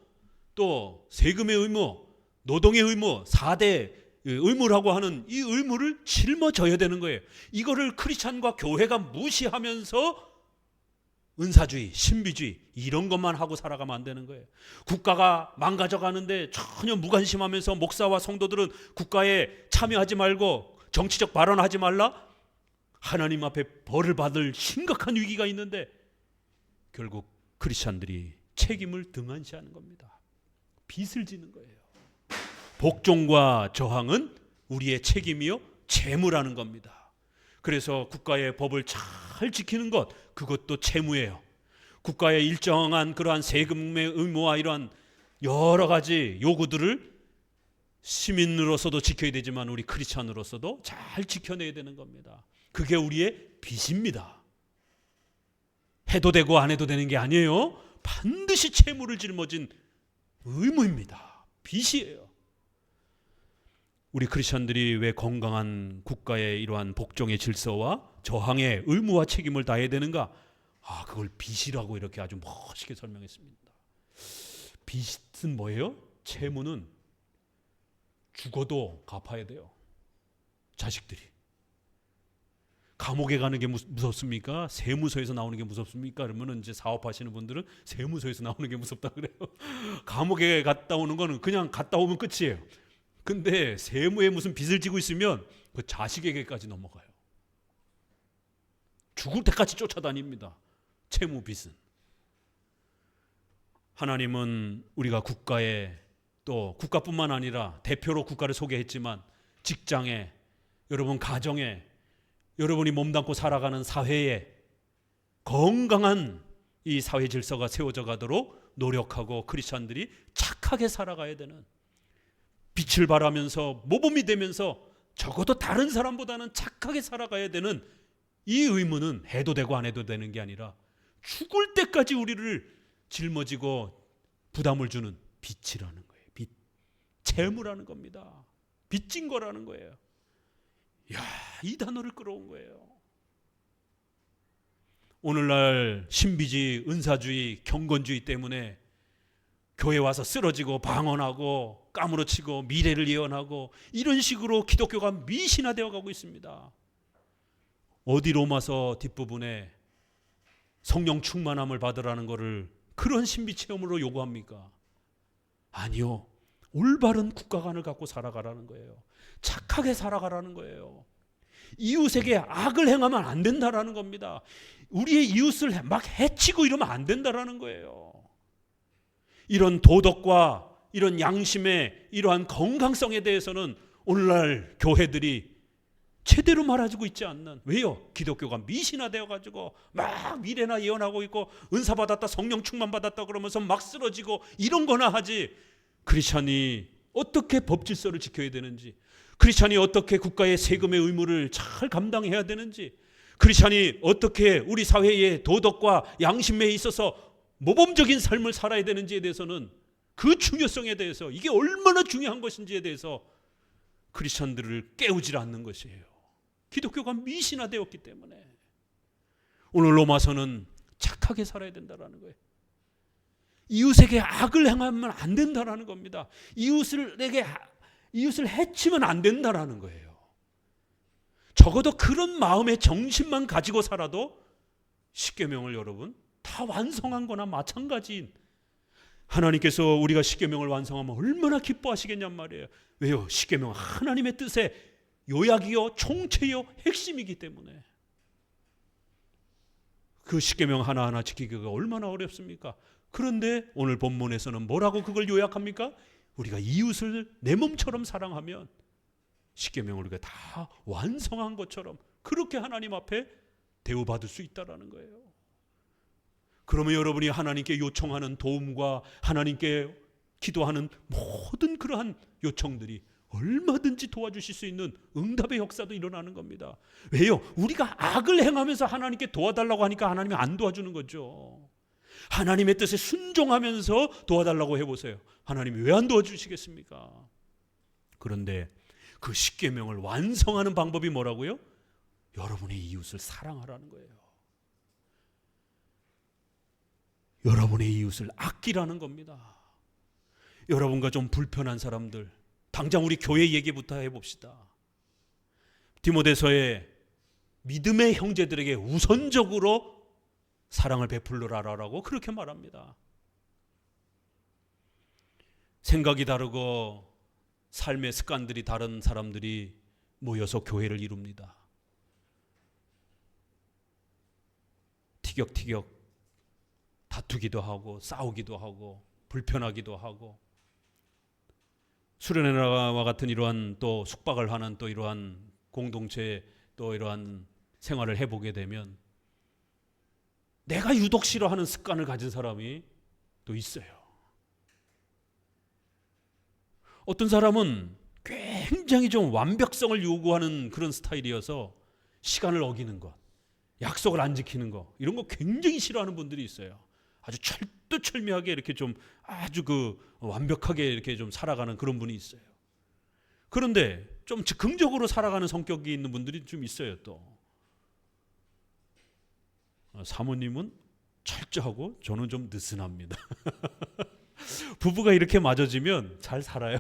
또 세금의 의무, 노동의 의무, 4대 의무라고 하는 이 의무를 짊어져야 되는 거예요. 이거를 크리스찬과 교회가 무시하면서 은사주의, 신비주의 이런 것만 하고 살아가면 안 되는 거예요. 국가가 망가져 가는데 전혀 무관심하면서 목사와 성도들은 국가에 참여하지 말고 정치적 발언하지 말라? 하나님 앞에 벌을 받을 심각한 위기가 있는데 결국 크리스찬들이 책임을 등한시하는 겁니다. 빚을 지는 거예요. 복종과 저항은 우리의 책임이요 채무라는 겁니다. 그래서 국가의 법을 잘 지키는 것, 그것도 채무예요. 국가의 일정한 그러한 세금의 의무와 이러한 여러 가지 요구들을 시민으로서도 지켜야 되지만 우리 크리스찬으로서도 잘 지켜내야 되는 겁니다. 그게 우리의 빚입니다. 해도 되고 안 해도 되는 게 아니에요. 반드시 채무를 짊어진 의무입니다. 빚이에요. 우리 크리스천들이 왜 건강한 국가의 이러한 복종의 질서와 저항의 의무와 책임을 다해야 되는가? 그걸 빚이라고 이렇게 아주 멋있게 설명했습니다. 빚은 뭐예요? 채무는 죽어도 갚아야 돼요. 자식들이. 감옥에 가는 게 무섭습니까? 세무서에서 나오는 게 무섭습니까? 그러면 이제 사업하시는 분들은 세무서에서 나오는 게 무섭다 그래요. 감옥에 갔다 오는 거는 그냥 갔다 오면 끝이에요. 근데 세무에 무슨 빚을 지고 있으면 그 자식에게까지 넘어가요. 죽을 때까지 쫓아다닙니다. 채무 빚은. 하나님은 우리가 국가에, 또 국가뿐만 아니라 대표로 국가를 소개했지만 직장에, 여러분 가정에, 여러분이 몸담고 살아가는 사회에 건강한 이 사회 질서가 세워져 가도록 노력하고 크리스찬들이 착하게 살아가야 되는, 빛을 발하면서 모범이 되면서 적어도 다른 사람보다는 착하게 살아가야 되는 이 의무는 해도 되고 안 해도 되는 게 아니라 죽을 때까지 우리를 짊어지고 부담을 주는 빚이라는 거예요. 빚, 채무라는 겁니다. 빚진 거라는 거예요. 야, 이 단어를 끌어온 거예요. 오늘날 신비주의, 은사주의, 경건주의 때문에 교회 와서 쓰러지고 방언하고 까무러치고 미래를 예언하고 이런 식으로 기독교가 미신화되어 가고 있습니다. 어디 로마서 뒷부분에 성령 충만함을 받으라는 것을 그런 신비 체험으로 요구합니까? 아니요. 올바른 국가관을 갖고 살아가라는 거예요. 착하게 살아가라는 거예요. 이웃에게 악을 행하면 안 된다라는 겁니다. 우리의 이웃을 막 해치고 이러면 안 된다라는 거예요. 이런 도덕과 이런 양심의 이러한 건강성에 대해서는 오늘날 교회들이 제대로 말해주고 있지 않는, 왜요? 기독교가 미신화되어 가지고 막 미래나 예언하고 있고 은사 받았다, 성령 충만 받았다 그러면서 막 쓰러지고 이런 거나 하지, 크리스찬이 어떻게 법 질서를 지켜야 되는지, 크리스찬이 어떻게 국가의 세금의 의무를 잘 감당해야 되는지, 크리스찬이 어떻게 우리 사회의 도덕과 양심에 있어서 모범적인 삶을 살아야 되는지에 대해서는, 그 중요성에 대해서, 이게 얼마나 중요한 것인지에 대해서 크리스찬들을 깨우질 않는 것이에요. 기독교가 미신화되었기 때문에. 오늘 로마서는 착하게 살아야 된다는 거예요. 이웃에게 악을 행하면 안 된다는 겁니다. 이웃을 해치면 안 된다는 거예요. 적어도 그런 마음의 정신만 가지고 살아도 십계명을 여러분 다 완성한 거나 마찬가지인, 하나님께서 우리가 십계명을 완성하면 얼마나 기뻐하시겠냔 말이에요. 왜요? 십계명은 하나님의 뜻의 요약이요, 총체요, 핵심이기 때문에. 그 십계명 하나하나 지키기가 얼마나 어렵습니까? 그런데 오늘 본문에서는 뭐라고 그걸 요약합니까? 우리가 이웃을 내 몸처럼 사랑하면 십계명을 우리가 다 완성한 것처럼 그렇게 하나님 앞에 대우받을 수 있다는 거예요. 그러면 여러분이 하나님께 요청하는 도움과 하나님께 기도하는 모든 그러한 요청들이 얼마든지 도와주실 수 있는 응답의 역사도 일어나는 겁니다. 왜요? 우리가 악을 행하면서 하나님께 도와달라고 하니까 하나님이 안 도와주는 거죠. 하나님의 뜻에 순종하면서 도와달라고 해보세요. 하나님이 왜 안 도와주시겠습니까? 그런데 그 십계명을 완성하는 방법이 뭐라고요? 여러분의 이웃을 사랑하라는 거예요. 여러분의 이웃을 아끼라는 겁니다. 여러분과 좀 불편한 사람들, 당장 우리 교회 얘기부터 해봅시다. 디모데서에 믿음의 형제들에게 우선적으로 사랑을 베풀라라고 그렇게 말합니다. 생각이 다르고 삶의 습관들이 다른 사람들이 모여서 교회를 이룹니다. 티격티격 다투기도 하고 싸우기도 하고 불편하기도 하고, 수련회와 같은 이러한 또 숙박을 하는 또 이러한 공동체, 또 이러한 생활을 해보게 되면 내가 유독 싫어하는 습관을 가진 사람이 또 있어요. 어떤 사람은 굉장히 좀 완벽성을 요구하는 그런 스타일이어서 시간을 어기는 것, 약속을 안 지키는 것, 이런 거 굉장히 싫어하는 분들이 있어요. 아주 철두철미하게 이렇게 좀 아주 완벽하게 이렇게 좀 살아가는 그런 분이 있어요. 그런데 좀 즉흥적으로 살아가는 성격이 있는 분들이 좀 있어요. 또 사모님은 철저하고 저는 좀 느슨합니다. 부부가 이렇게 맞아지면 잘 살아요.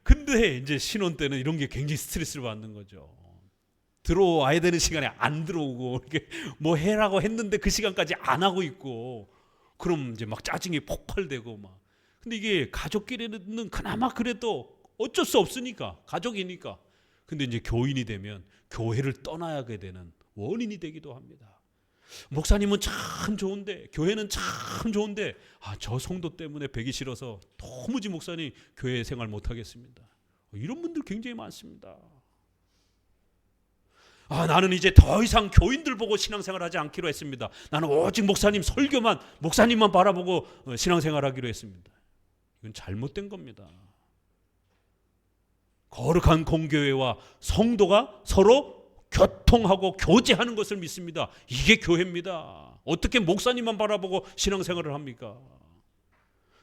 근데 이제 신혼 때는 이런 게 굉장히 스트레스를 받는 거죠. 들어와야 되는 시간에 안 들어오고, 이렇게 뭐 해라고 했는데 그 시간까지 안 하고 있고, 그럼 이제 막 짜증이 폭발되고 막. 근데 이게 가족끼리는 그나마 그래도 어쩔 수 없으니까, 가족이니까. 근데 이제 교인이 되면 교회를 떠나게 되는 원인이 되기도 합니다. 목사님은 참 좋은데, 교회는 참 좋은데, 저 성도 때문에 뵈기 싫어서 도무지 목사님 교회 생활 못 하겠습니다. 이런 분들 굉장히 많습니다. 나는 이제 더 이상 교인들 보고 신앙생활 하지 않기로 했습니다. 나는 오직 목사님 설교만, 목사님만 바라보고 신앙생활 하기로 했습니다. 이건 잘못된 겁니다. 거룩한 공교회와 성도가 서로 교통하고 교제하는 것을 믿습니다. 이게 교회입니다. 어떻게 목사님만 바라보고 신앙생활을 합니까?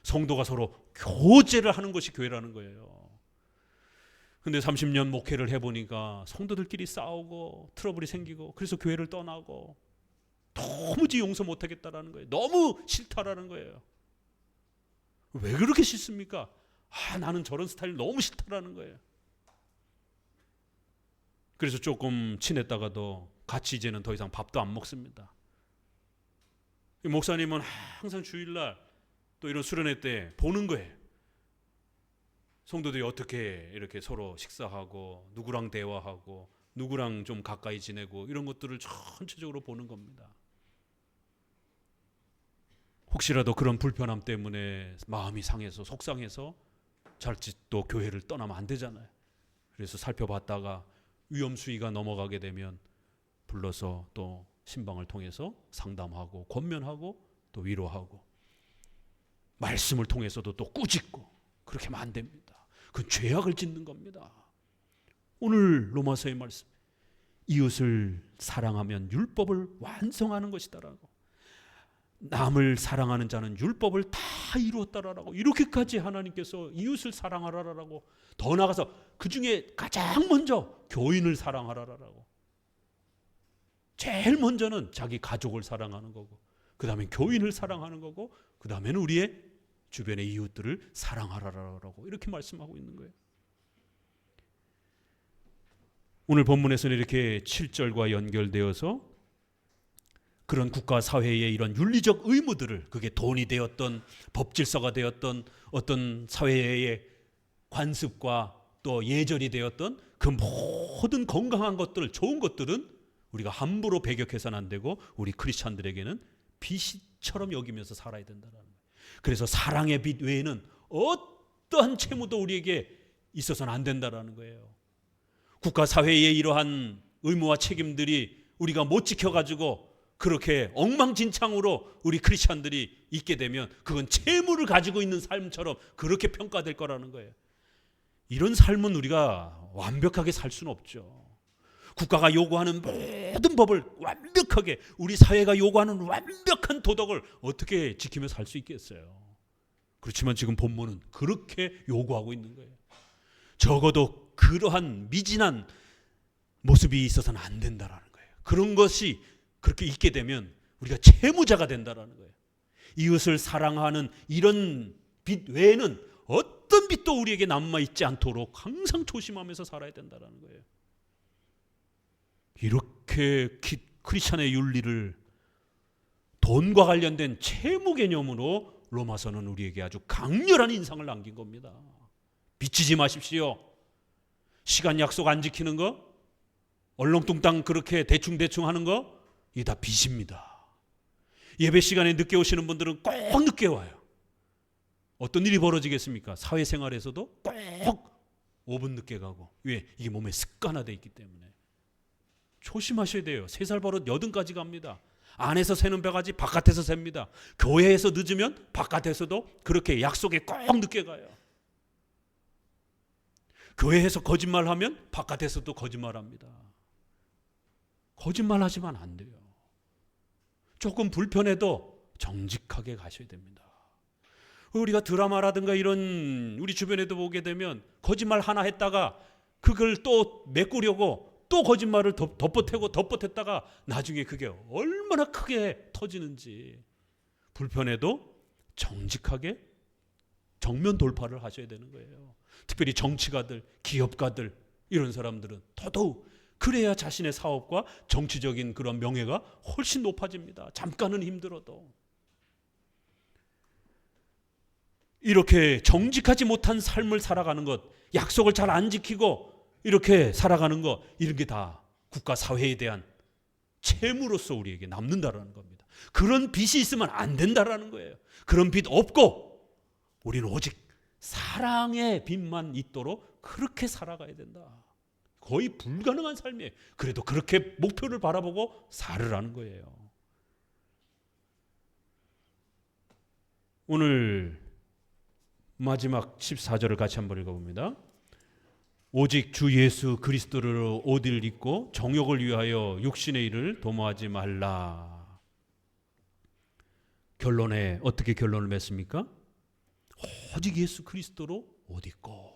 성도가 서로 교제를 하는 것이 교회라는 거예요. 근데 30년 목회를 해보니까 성도들끼리 싸우고 트러블이 생기고 그래서 교회를 떠나고 도무지 용서 못하겠다라는 거예요. 너무 싫다라는 거예요. 왜 그렇게 싫습니까? 나는 저런 스타일 너무 싫다라는 거예요. 그래서 조금 친했다가도 같이 이제는 더 이상 밥도 안 먹습니다. 목사님은 항상 주일날 또 이런 수련회 때 보는 거예요. 성도들이 어떻게 이렇게 서로 식사하고 누구랑 대화하고 누구랑 좀 가까이 지내고 이런 것들을 전체적으로 보는 겁니다. 혹시라도 그런 불편함 때문에 마음이 상해서 속상해서 자칫 또 교회를 떠나면 안 되잖아요. 그래서 살펴봤다가 위험 수위가 넘어가게 되면 불러서 또 신방을 통해서 상담하고 권면하고 또 위로하고 말씀을 통해서도 또 꾸짖고 그렇게 하면 안 됩니다. 그건 죄악을 짓는 겁니다. 오늘 로마서의 말씀, 이웃을 사랑하면 율법을 완성하는 것이다라고, 남을 사랑하는 자는 율법을 다 이루었다라고, 이렇게까지 하나님께서 이웃을 사랑하라라고, 더 나아가서 그 중에 가장 먼저 교인을 사랑하라라고, 제일 먼저는 자기 가족을 사랑하는 거고, 그 다음에 교인을 사랑하는 거고, 그 다음에는 우리의 주변의 이웃들을 사랑하라라고 이렇게 말씀하고 있는 거예요. 오늘 본문에서는 이렇게 7절과 연결되어서 그런 국가 사회의 이런 윤리적 의무들을, 그게 돈이 되었던 법질서가 되었던 어떤 사회의 관습과 또 예절이 되었던 그 모든 건강한 것들, 좋은 것들은 우리가 함부로 배격해서는 안 되고 우리 크리스찬들에게는 빛처럼 여기면서 살아야 된다는 거예요. 그래서 사랑의 빛 외에는 어떠한 채무도 우리에게 있어서는 안 된다는 거예요. 국가 사회의 이러한 의무와 책임들이 우리가 못 지켜가지고 그렇게 엉망진창으로 우리 크리스찬들이 있게 되면 그건 채무를 가지고 있는 삶처럼 그렇게 평가될 거라는 거예요. 이런 삶은 우리가 완벽하게 살 수는 없죠. 국가가 요구하는 모든 법을 완벽하게, 우리 사회가 요구하는 완벽한 도덕을 어떻게 지키며 살 수 있겠어요? 그렇지만 지금 본문은 그렇게 요구하고 있는 거예요. 적어도 그러한 미진한 모습이 있어서는 안 된다라는 거예요. 그런 것이 그렇게 있게 되면 우리가 채무자가 된다라는 거예요. 이웃을 사랑하는 이런 빛 외에는 어떤 빛도 우리에게 남아있지 않도록 항상 조심하면서 살아야 된다라는 거예요. 이렇게 크리스찬의 윤리를 돈과 관련된 채무 개념으로 로마서는 우리에게 아주 강렬한 인상을 남긴 겁니다. 비치지 마십시오. 시간 약속 안 지키는 거, 얼렁뚱땅 그렇게 대충대충 하는 거, 이게 다 빚입니다. 예배 시간에 늦게 오시는 분들은 꼭 늦게 와요. 어떤 일이 벌어지겠습니까? 사회생활에서도 꼭 5분 늦게 가고. 왜? 이게 몸에 습관화되어 있기 때문에. 조심하셔야 돼요. 3살 버릇 80까지 갑니다. 안에서 새는 벼가지 바깥에서 셉니다. 교회에서 늦으면 바깥에서도 그렇게 약속에 꼭 늦게 가요. 교회에서 거짓말하면 바깥에서도 거짓말합니다. 거짓말하시면 안 돼요. 조금 불편해도 정직하게 가셔야 됩니다. 우리가 드라마라든가 이런 우리 주변에도 보게 되면 거짓말 하나 했다가 그걸 또 메꾸려고 또 거짓말을 덮어댔다가 나중에 그게 얼마나 크게 터지는지, 불편해도 정직하게 정면 돌파를 하셔야 되는 거예요. 특별히 정치가들, 기업가들, 이런 사람들은 더더욱 그래야 자신의 사업과 정치적인 그런 명예가 훨씬 높아집니다. 잠깐은 힘들어도. 이렇게 정직하지 못한 삶을 살아가는 것, 약속을 잘 안 지키고 이렇게 살아가는 것, 이런 게 다 국가 사회에 대한 채무로서 우리에게 남는다라는 겁니다. 그런 빚이 있으면 안 된다라는 거예요. 그런 빚 없고 우리는 오직 사랑의 빚만 있도록 그렇게 살아가야 된다. 거의 불가능한 삶이에요. 그래도 그렇게 목표를 바라보고 살으라는 거예요. 오늘 마지막 14절을 같이 한번 읽어봅니다. 오직 주 예수 그리스도를 옷을 입고 정욕을 위하여 육신의 일을 도모하지 말라. 결론에 어떻게 결론을 맺습니까? 오직 예수 그리스도로 옷 입고.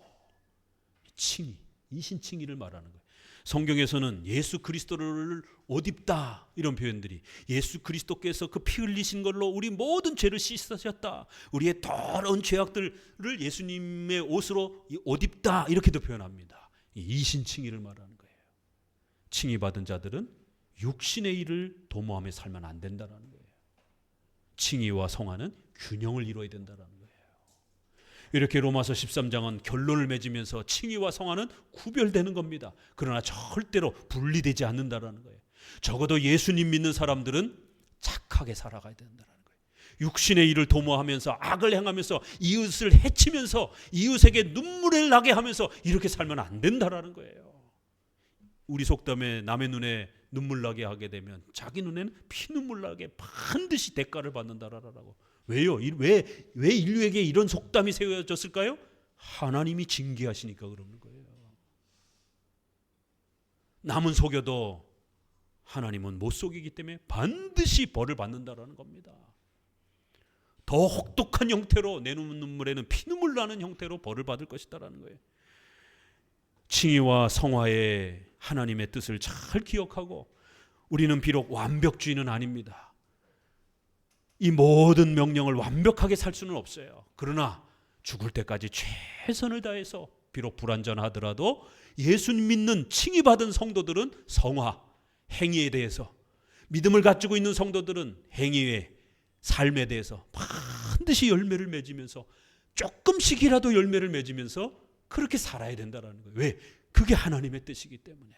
칭의, 이신칭의를 말하는 거예요. 성경에서는 예수 그리스도를 옷 입다 이런 표현들이, 예수 그리스도께서 그 피 흘리신 걸로 우리 모든 죄를 씻으셨다, 우리의 더러운 죄악들을 예수님의 옷으로 옷 입다, 이렇게도 표현합니다. 이신칭의를 말하는 거예요. 칭의 받은 자들은 육신의 일을 도모하며 살면 안 된다는 거예요. 칭의와 성화는 균형을 이루어야 된다는 거예요. 이렇게 로마서 13장은 결론을 맺으면서 칭의와 성화는 구별되는 겁니다. 그러나 절대로 분리되지 않는다는 거예요. 적어도 예수님 믿는 사람들은 착하게 살아가야 된다는 거예요. 육신의 일을 도모하면서 악을 행하면서 이웃을 해치면서 이웃에게 눈물을 나게 하면서 이렇게 살면 안 된다는 거예요. 우리 속담에 남의 눈에 눈물 나게 하게 되면 자기 눈에는 피눈물 나게 반드시 대가를 받는다라고. 왜요? 왜 인류에게 이런 속담이 세워졌을까요? 하나님이 징계하시니까 그러는 거예요. 남은 속여도 하나님은 못 속이기 때문에 반드시 벌을 받는다라는 겁니다. 더 혹독한 형태로 내 눈물에는 피눈물 나는 형태로 벌을 받을 것이다라는 거예요. 칭의와 성화의 하나님의 뜻을 잘 기억하고, 우리는 비록 완벽주의는 아닙니다. 이 모든 명령을 완벽하게 살 수는 없어요. 그러나 죽을 때까지 최선을 다해서, 비록 불완전하더라도 예수님 믿는 칭의받은 성도들은 성화, 행위에 대해서, 믿음을 가지고 있는 성도들은 행위의 삶에 대해서 반드시 열매를 맺으면서, 조금씩이라도 열매를 맺으면서 그렇게 살아야 된다는 거예요. 왜? 그게 하나님의 뜻이기 때문에.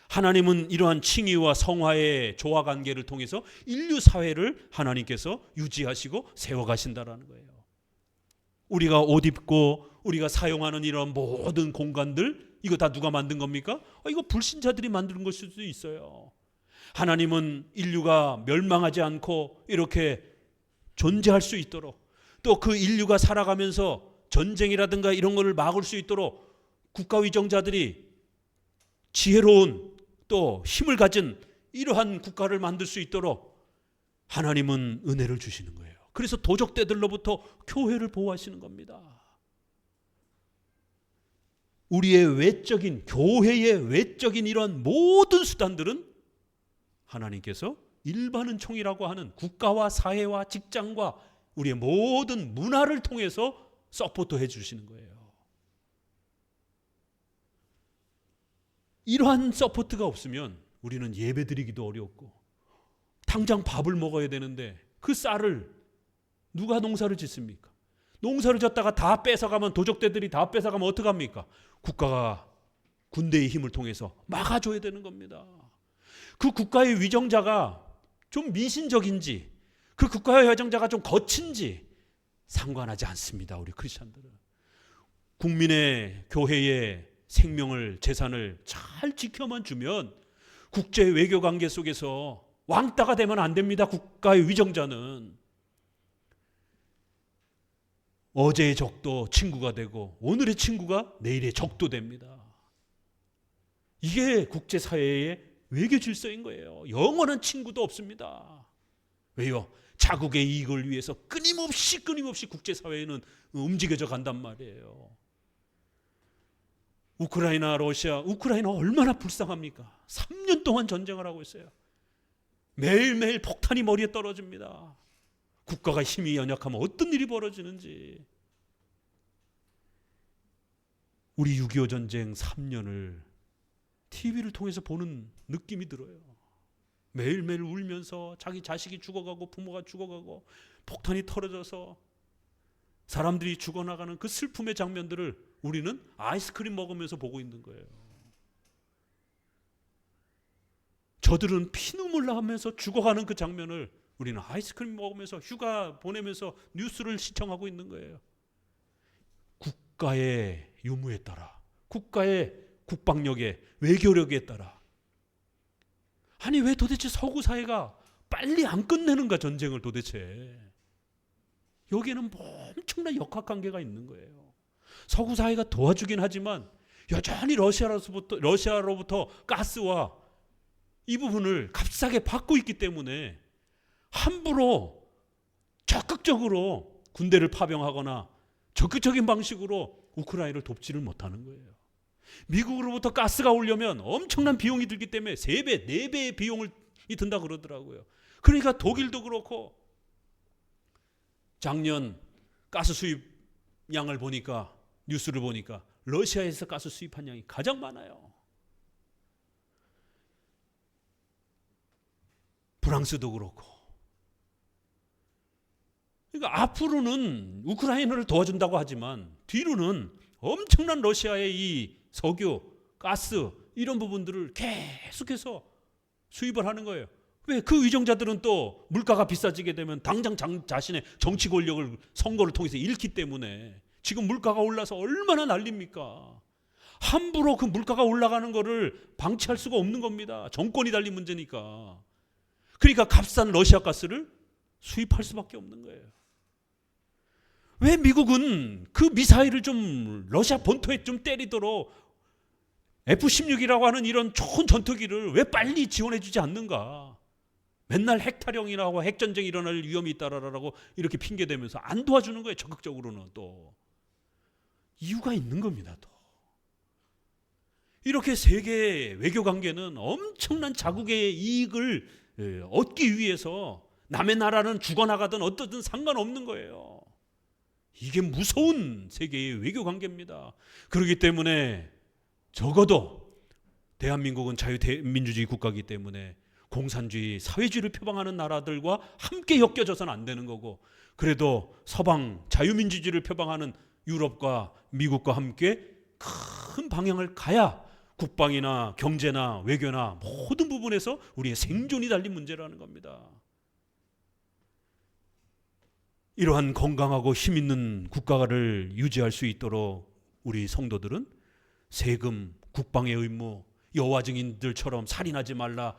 하나님은 이러한 칭의와 성화의 조화관계를 통해서 인류 사회를 하나님께서 유지하시고 세워가신다는 거예요. 우리가 옷 입고 우리가 사용하는 이런 모든 공간들, 이거 다 누가 만든 겁니까? 이거 불신자들이 만든 것일 수도 있어요. 하나님은 인류가 멸망하지 않고 이렇게 존재할 수 있도록, 또 그 인류가 살아가면서 전쟁이라든가 이런 것을 막을 수 있도록 국가위정자들이 지혜로운 또 힘을 가진 이러한 국가를 만들 수 있도록 하나님은 은혜를 주시는 거예요. 그래서 도적대들로부터 교회를 보호하시는 겁니다. 우리의 외적인, 교회의 외적인 이러한 모든 수단들은 하나님께서 일반은 총이라고 하는 국가와 사회와 직장과 우리의 모든 문화를 통해서 서포트해 주시는 거예요. 이러한 서포트가 없으면 우리는 예배드리기도 어렵고, 당장 밥을 먹어야 되는데 그 쌀을 누가 농사를 짓습니까? 농사를 짓다가 다 뺏어가면, 도적대들이 다 뺏어가면 어떡합니까? 국가가 군대의 힘을 통해서 막아줘야 되는 겁니다. 그 국가의 위정자가 좀 미신적인지, 그 국가의 위정자가 좀 거친지 상관하지 않습니다. 우리 크리스천들은 국민의, 교회의 생명을, 재산을 잘 지켜만 주면 국제 외교 관계 속에서 왕따가 되면 안 됩니다. 국가의 위정자는 어제의 적도 친구가 되고 오늘의 친구가 내일의 적도 됩니다. 이게 국제사회의 외교 질서인 거예요. 영원한 친구도 없습니다. 왜요? 자국의 이익을 위해서 끊임없이 국제사회는 움직여져 간단 말이에요. 우크라이나, 러시아, 우크라이나 얼마나 불쌍합니까? 3년 동안 전쟁을 하고 있어요. 매일매일 폭탄이 머리에 떨어집니다. 국가가 힘이 연약하면 어떤 일이 벌어지는지. 우리 6.25 전쟁 3년을 TV를 통해서 보는 느낌이 들어요. 매일매일 울면서 자기 자식이 죽어가고 부모가 죽어가고 폭탄이 터져서 사람들이 죽어나가는 그 슬픔의 장면들을 우리는 아이스크림 먹으면서 보고 있는 거예요. 저들은 피눈물 나면서 죽어가는 그 장면을 우리는 아이스크림 먹으면서 휴가 보내면서 뉴스를 시청하고 있는 거예요. 국가의 유무에 따라, 국가의 국방력에, 외교력에 따라. 아니 왜 도대체 서구 사회가 빨리 안 끝내는가, 전쟁을 도대체. 여기에는 엄청난 역학관계가 있는 거예요. 서구 사회가 도와주긴 하지만 여전히 러시아로부터 가스와 이 부분을 값싸게 받고 있기 때문에 함부로 적극적으로 군대를 파병하거나 적극적인 방식으로 우크라이나를 돕지를 못하는 거예요. 미국으로부터 가스가 오려면 엄청난 비용이 들기 때문에 3배, 4배의 비용이 든다 그러더라고요. 그러니까 독일도 그렇고 작년 가스 수입량을 보니까, 뉴스를 보니까 러시아에서 가스 수입한 양이 가장 많아요. 프랑스도 그렇고. 그러니까 앞으로는 우크라이나를 도와준다고 하지만 뒤로는 엄청난 러시아의 이 석유, 가스 이런 부분들을 계속해서 수입을 하는 거예요. 왜? 그 위정자들은 또 물가가 비싸지게 되면 당장 자신의 정치 권력을 선거를 통해서 잃기 때문에 지금 물가가 올라서 얼마나 난립니까? 함부로 그 물가가 올라가는 거를 방치할 수가 없는 겁니다. 정권이 달린 문제니까. 그러니까 값싼 러시아 가스를 수입할 수밖에 없는 거예요. 왜 미국은 그 미사일을 좀 러시아 본토에 좀 때리도록 F-16이라고 하는 이런 좋은 전투기를 왜 빨리 지원해 주지 않는가? 맨날 핵타령이라고 핵전쟁이 일어날 위험이 있다라고 이렇게 핑계대면서 안 도와주는 거예요. 적극적으로는 또. 이유가 있는 겁니다. 또. 이렇게 세계 외교관계는 엄청난 자국의 이익을 얻기 위해서 남의 나라는 죽어나가든 어떠든 상관없는 거예요. 이게 무서운 세계의 외교관계입니다. 그렇기 때문에 적어도 대한민국은 자유민주주의 국가이기 때문에 공산주의, 사회주의를 표방하는 나라들과 함께 엮여져서는 안 되는 거고, 그래도 서방 자유민주주의를 표방하는 유럽과 미국과 함께 큰 방향을 가야 국방이나 경제나 외교나 모든 부분에서 우리의 생존이 달린 문제라는 겁니다. 이러한 건강하고 힘있는 국가를 유지할 수 있도록 우리 성도들은 세금, 국방의 의무, 여호와 증인들처럼 살인하지 말라,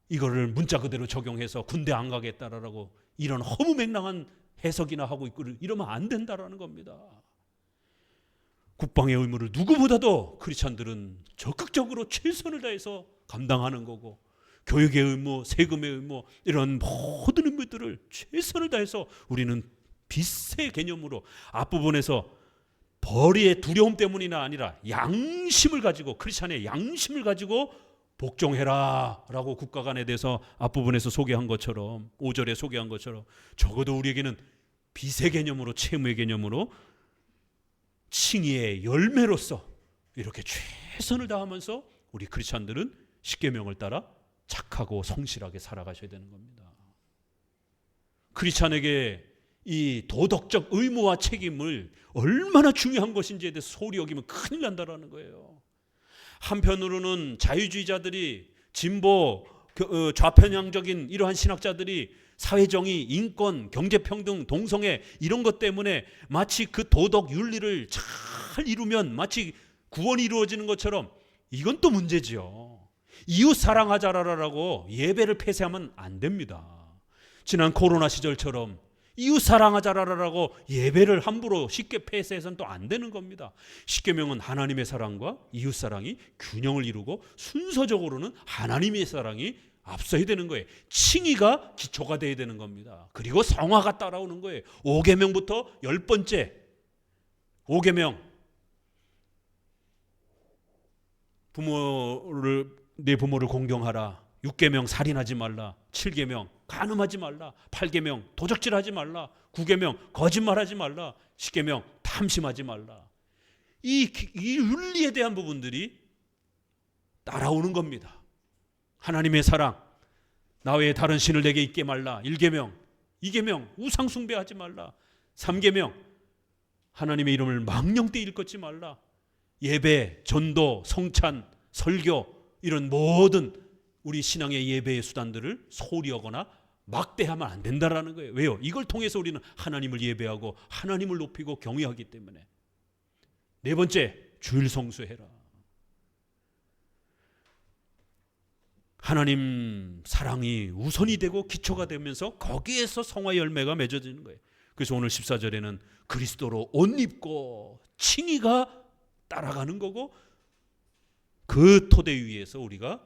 이거를 문자 그대로 적용해서 군대 안 가겠다라고 이런 허무맹랑한 해석이나 하고 있고 이러면 안 된다라는 겁니다. 국방의 의무를 누구보다도 크리스찬들은 적극적으로 최선을 다해서 감당하는 거고, 교육의 의무, 세금의 의무 이런 모든 의무들을 최선을 다해서 우리는 빚의 개념으로 앞부분에서 벌이의 두려움 때문이나 아니라 양심을 가지고, 크리스찬의 양심을 가지고 복종해라 라고 국가관에 대해서 앞부분에서 소개한 것처럼, 5절에 소개한 것처럼 적어도 우리에게는 빚의 개념으로, 채무의 개념으로 칭의의 열매로서 이렇게 최선을 다하면서 우리 크리스찬들은 십계명을 따라 착하고 성실하게 살아가셔야 되는 겁니다. 크리스찬에게 이 도덕적 의무와 책임을 얼마나 중요한 것인지에 대해서 소홀히 여기면 큰일 난다라는 거예요. 한편으로는 자유주의자들이, 진보 좌편향적인 이러한 신학자들이 사회정의, 인권, 경제평등, 동성애 이런 것 때문에 마치 그 도덕 윤리를 잘 이루면 마치 구원이 이루어지는 것처럼, 이건 또 문제지요. 이웃 사랑하자라고 예배를 폐쇄하면 안 됩니다. 지난 코로나 시절처럼 이웃 사랑하자라고 예배를 함부로 쉽게 폐쇄해서는 또 안 되는 겁니다. 십계명은 하나님의 사랑과 이웃 사랑이 균형을 이루고 순서적으로는 하나님의 사랑이 앞서야 되는 거예요. 칭의가 기초가 돼야 되는 겁니다. 그리고 성화가 따라오는 거예요. 5계명부터 10번째 5계명, 내 부모를 공경하라. 6계명 살인하지 말라. 7계명 간음하지 말라. 8계명 도적질하지 말라. 9계명 거짓말하지 말라. 10계명 탐심하지 말라. 이 윤리에 대한 부분들이 따라오는 겁니다. 하나님의 사랑, 나 외에 다른 신을 내게 있게 말라. 1계명, 2계명 우상 숭배하지 말라. 3계명 하나님의 이름을 망령되이 일컫지 말라. 예배, 전도, 성찬, 설교 이런 모든 우리 신앙의 예배의 수단들을 소홀히 하거나 막대하면 안 된다라는 거예요. 왜요? 이걸 통해서 우리는 하나님을 예배하고 하나님을 높이고 경외하기 때문에. 네 번째, 주일 성수해라. 하나님 사랑이 우선이 되고 기초가 되면서 거기에서 성화 열매가 맺어지는 거예요. 그래서 오늘 14절에는 그리스도로 옷 입고 칭의가 따라가는 거고, 그 토대 위에서 우리가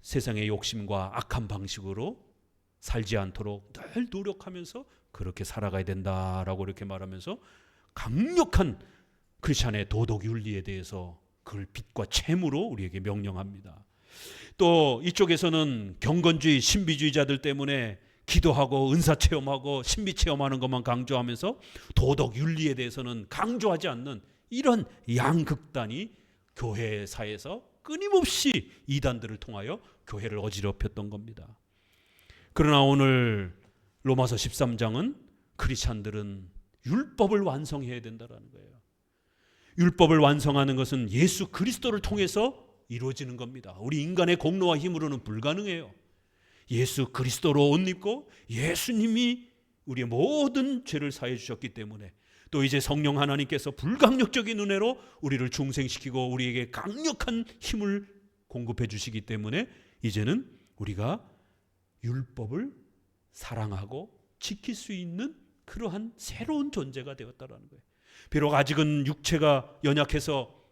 세상의 욕심과 악한 방식으로 살지 않도록 늘 노력하면서 그렇게 살아가야 된다라고 이렇게 말하면서 강력한 크리스찬의 도덕 윤리에 대해서 그걸 빛과 채무로 우리에게 명령합니다. 또 이쪽에서는 경건주의 신비주의자들 때문에 기도하고 은사 체험하고 신비 체험하는 것만 강조하면서 도덕 윤리에 대해서는 강조하지 않는 이런 양극단이 교회사에서 끊임없이 이단들을 통하여 교회를 어지럽혔던 겁니다. 그러나 오늘 로마서 13장은 크리스찬들은 율법을 완성해야 된다는 거예요. 율법을 완성하는 것은 예수 그리스도를 통해서 이루어지는 겁니다. 우리 인간의 공로와 힘으로는 불가능해요. 예수 그리스도로 옷 입고 예수님이 우리의 모든 죄를 사해 주셨기 때문에, 또 이제 성령 하나님께서 불강력적인 은혜로 우리를 중생시키고 우리에게 강력한 힘을 공급해 주시기 때문에 이제는 우리가 율법을 사랑하고 지킬 수 있는 그러한 새로운 존재가 되었다는 거예요. 비록 아직은 육체가 연약해서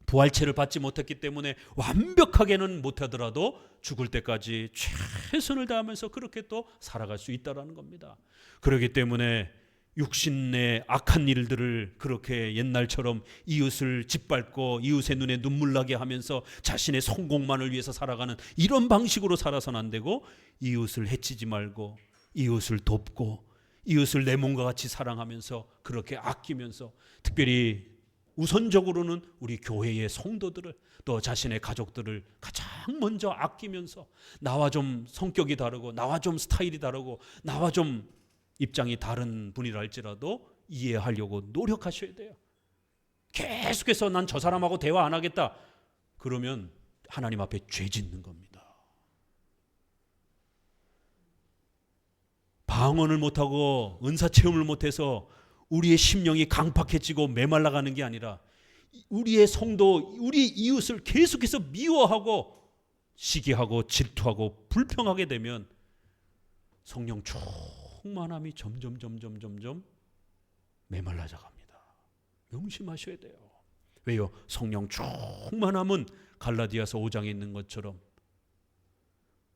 부활체를 받지 못했기 때문에 완벽하게는 못하더라도 죽을 때까지 최선을 다하면서 그렇게 또 살아갈 수 있다는 겁니다. 그렇기 때문에 육신의 악한 일들을 그렇게 옛날처럼 이웃을 짓밟고 이웃의 눈에 눈물 나게 하면서 자신의 성공만을 위해서 살아가는 이런 방식으로 살아서는 안 되고, 이웃을 해치지 말고 이웃을 돕고 이웃을 내 몸과 같이 사랑하면서 그렇게 아끼면서, 특별히 우선적으로는 우리 교회의 성도들을, 또 자신의 가족들을 가장 먼저 아끼면서, 나와 좀 성격이 다르고 나와 좀 스타일이 다르고 나와 좀 입장이 다른 분이라 할지라도 이해하려고 노력하셔야 돼요. 계속해서 난 저 사람하고 대화 안 하겠다 그러면 하나님 앞에 죄 짓는 겁니다. 방언을 못하고 은사체험을 못해서 우리의 심령이 강팍해지고 메말라가는 게 아니라, 우리의 성도, 우리 이웃을 계속해서 미워하고 시기하고 질투하고 불평하게 되면 성령 충만함이 점점 메말라져 갑니다. 명심하셔야 돼요. 왜요? 성령 충만함은 갈라디아서 5장에 있는 것처럼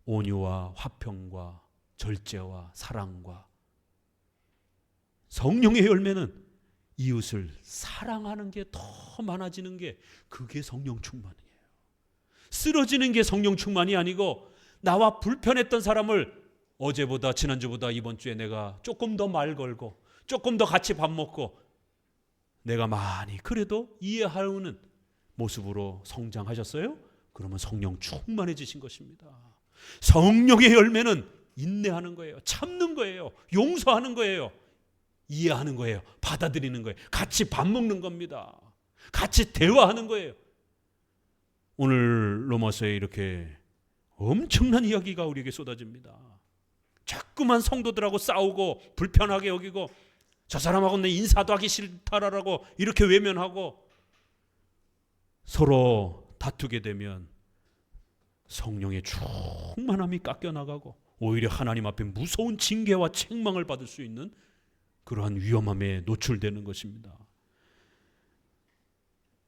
온유와 화평과 절제와 사랑과, 성령의 열매는 이웃을 사랑하는 게 더 많아지는 게, 그게 성령 충만이에요. 쓰러지는 게 성령 충만이 아니고, 나와 불편했던 사람을 어제보다 지난주보다 이번 주에 내가 조금 더 말 걸고 조금 더 같이 밥 먹고 내가 많이 그래도 이해하는 모습으로 성장하셨어요? 그러면 성령 충만해지신 것입니다. 성령의 열매는 인내하는 거예요. 참는 거예요. 용서하는 거예요. 이해하는 거예요. 받아들이는 거예요. 같이 밥 먹는 겁니다. 같이 대화하는 거예요. 오늘 로마서에 이렇게 엄청난 이야기가 우리에게 쏟아집니다. 자꾸만 성도들하고 싸우고 불편하게 여기고, 저 사람하고 내 인사도 하기 싫다라고 이렇게 외면하고 서로 다투게 되면 성령의 충만함이 깎여나가고 오히려 하나님 앞에 무서운 징계와 책망을 받을 수 있는 그러한 위험함에 노출되는 것입니다.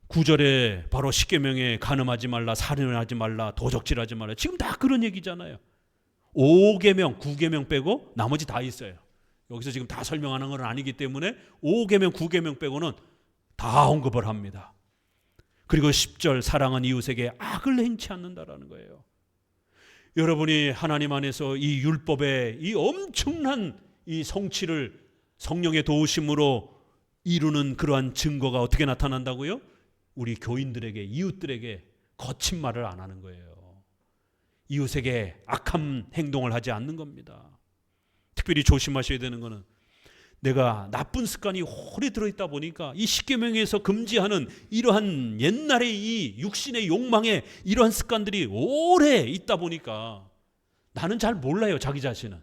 9절에 바로 십계명에 간음하지 말라, 살인하지 말라, 도적질하지 말라, 지금 다 그런 얘기잖아요. 5계명, 9계명 빼고 나머지 다 있어요. 여기서 지금 다 설명하는 건 아니기 때문에 5계명, 9계명 빼고는 다 언급을 합니다. 그리고 10절, 사랑은 이웃에게 악을 행치 않는다라는 거예요. 여러분이 하나님 안에서 이 율법의 이 엄청난 이 성취를 성령의 도우심으로 이루는 그러한 증거가 어떻게 나타난다고요? 우리 교인들에게, 이웃들에게 거친 말을 안 하는 거예요. 이웃에게 악한 행동을 하지 않는 겁니다. 특별히 조심하셔야 되는 것은, 내가 나쁜 습관이 오래 들어있다 보니까 이 십계명에서 금지하는 이러한 옛날의 이 육신의 욕망에 이러한 습관들이 오래 있다 보니까 나는 잘 몰라요, 자기 자신은.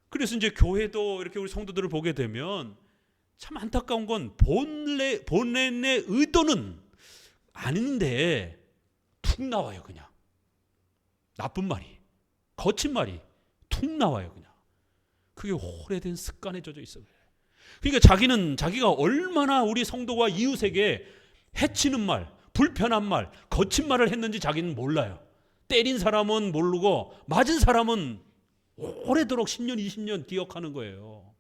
그래서 이제 교회도 이렇게 우리 성도들을 보게 되면 참 안타까운 건 본래의 의도는 아닌데 툭 나와요. 그냥 나쁜 말이, 거친 말이 툭 나와요. 그냥 그게 오래된 습관에 젖어 있어요. 그러니까 자기가 얼마나 우리 성도와 이웃에게 해치는 말, 불편한 말, 거친 말을 했는지 자기는 몰라요. 때린 사람은 모르고 맞은 사람은 오래도록 10년, 20년 기억하는 거예요.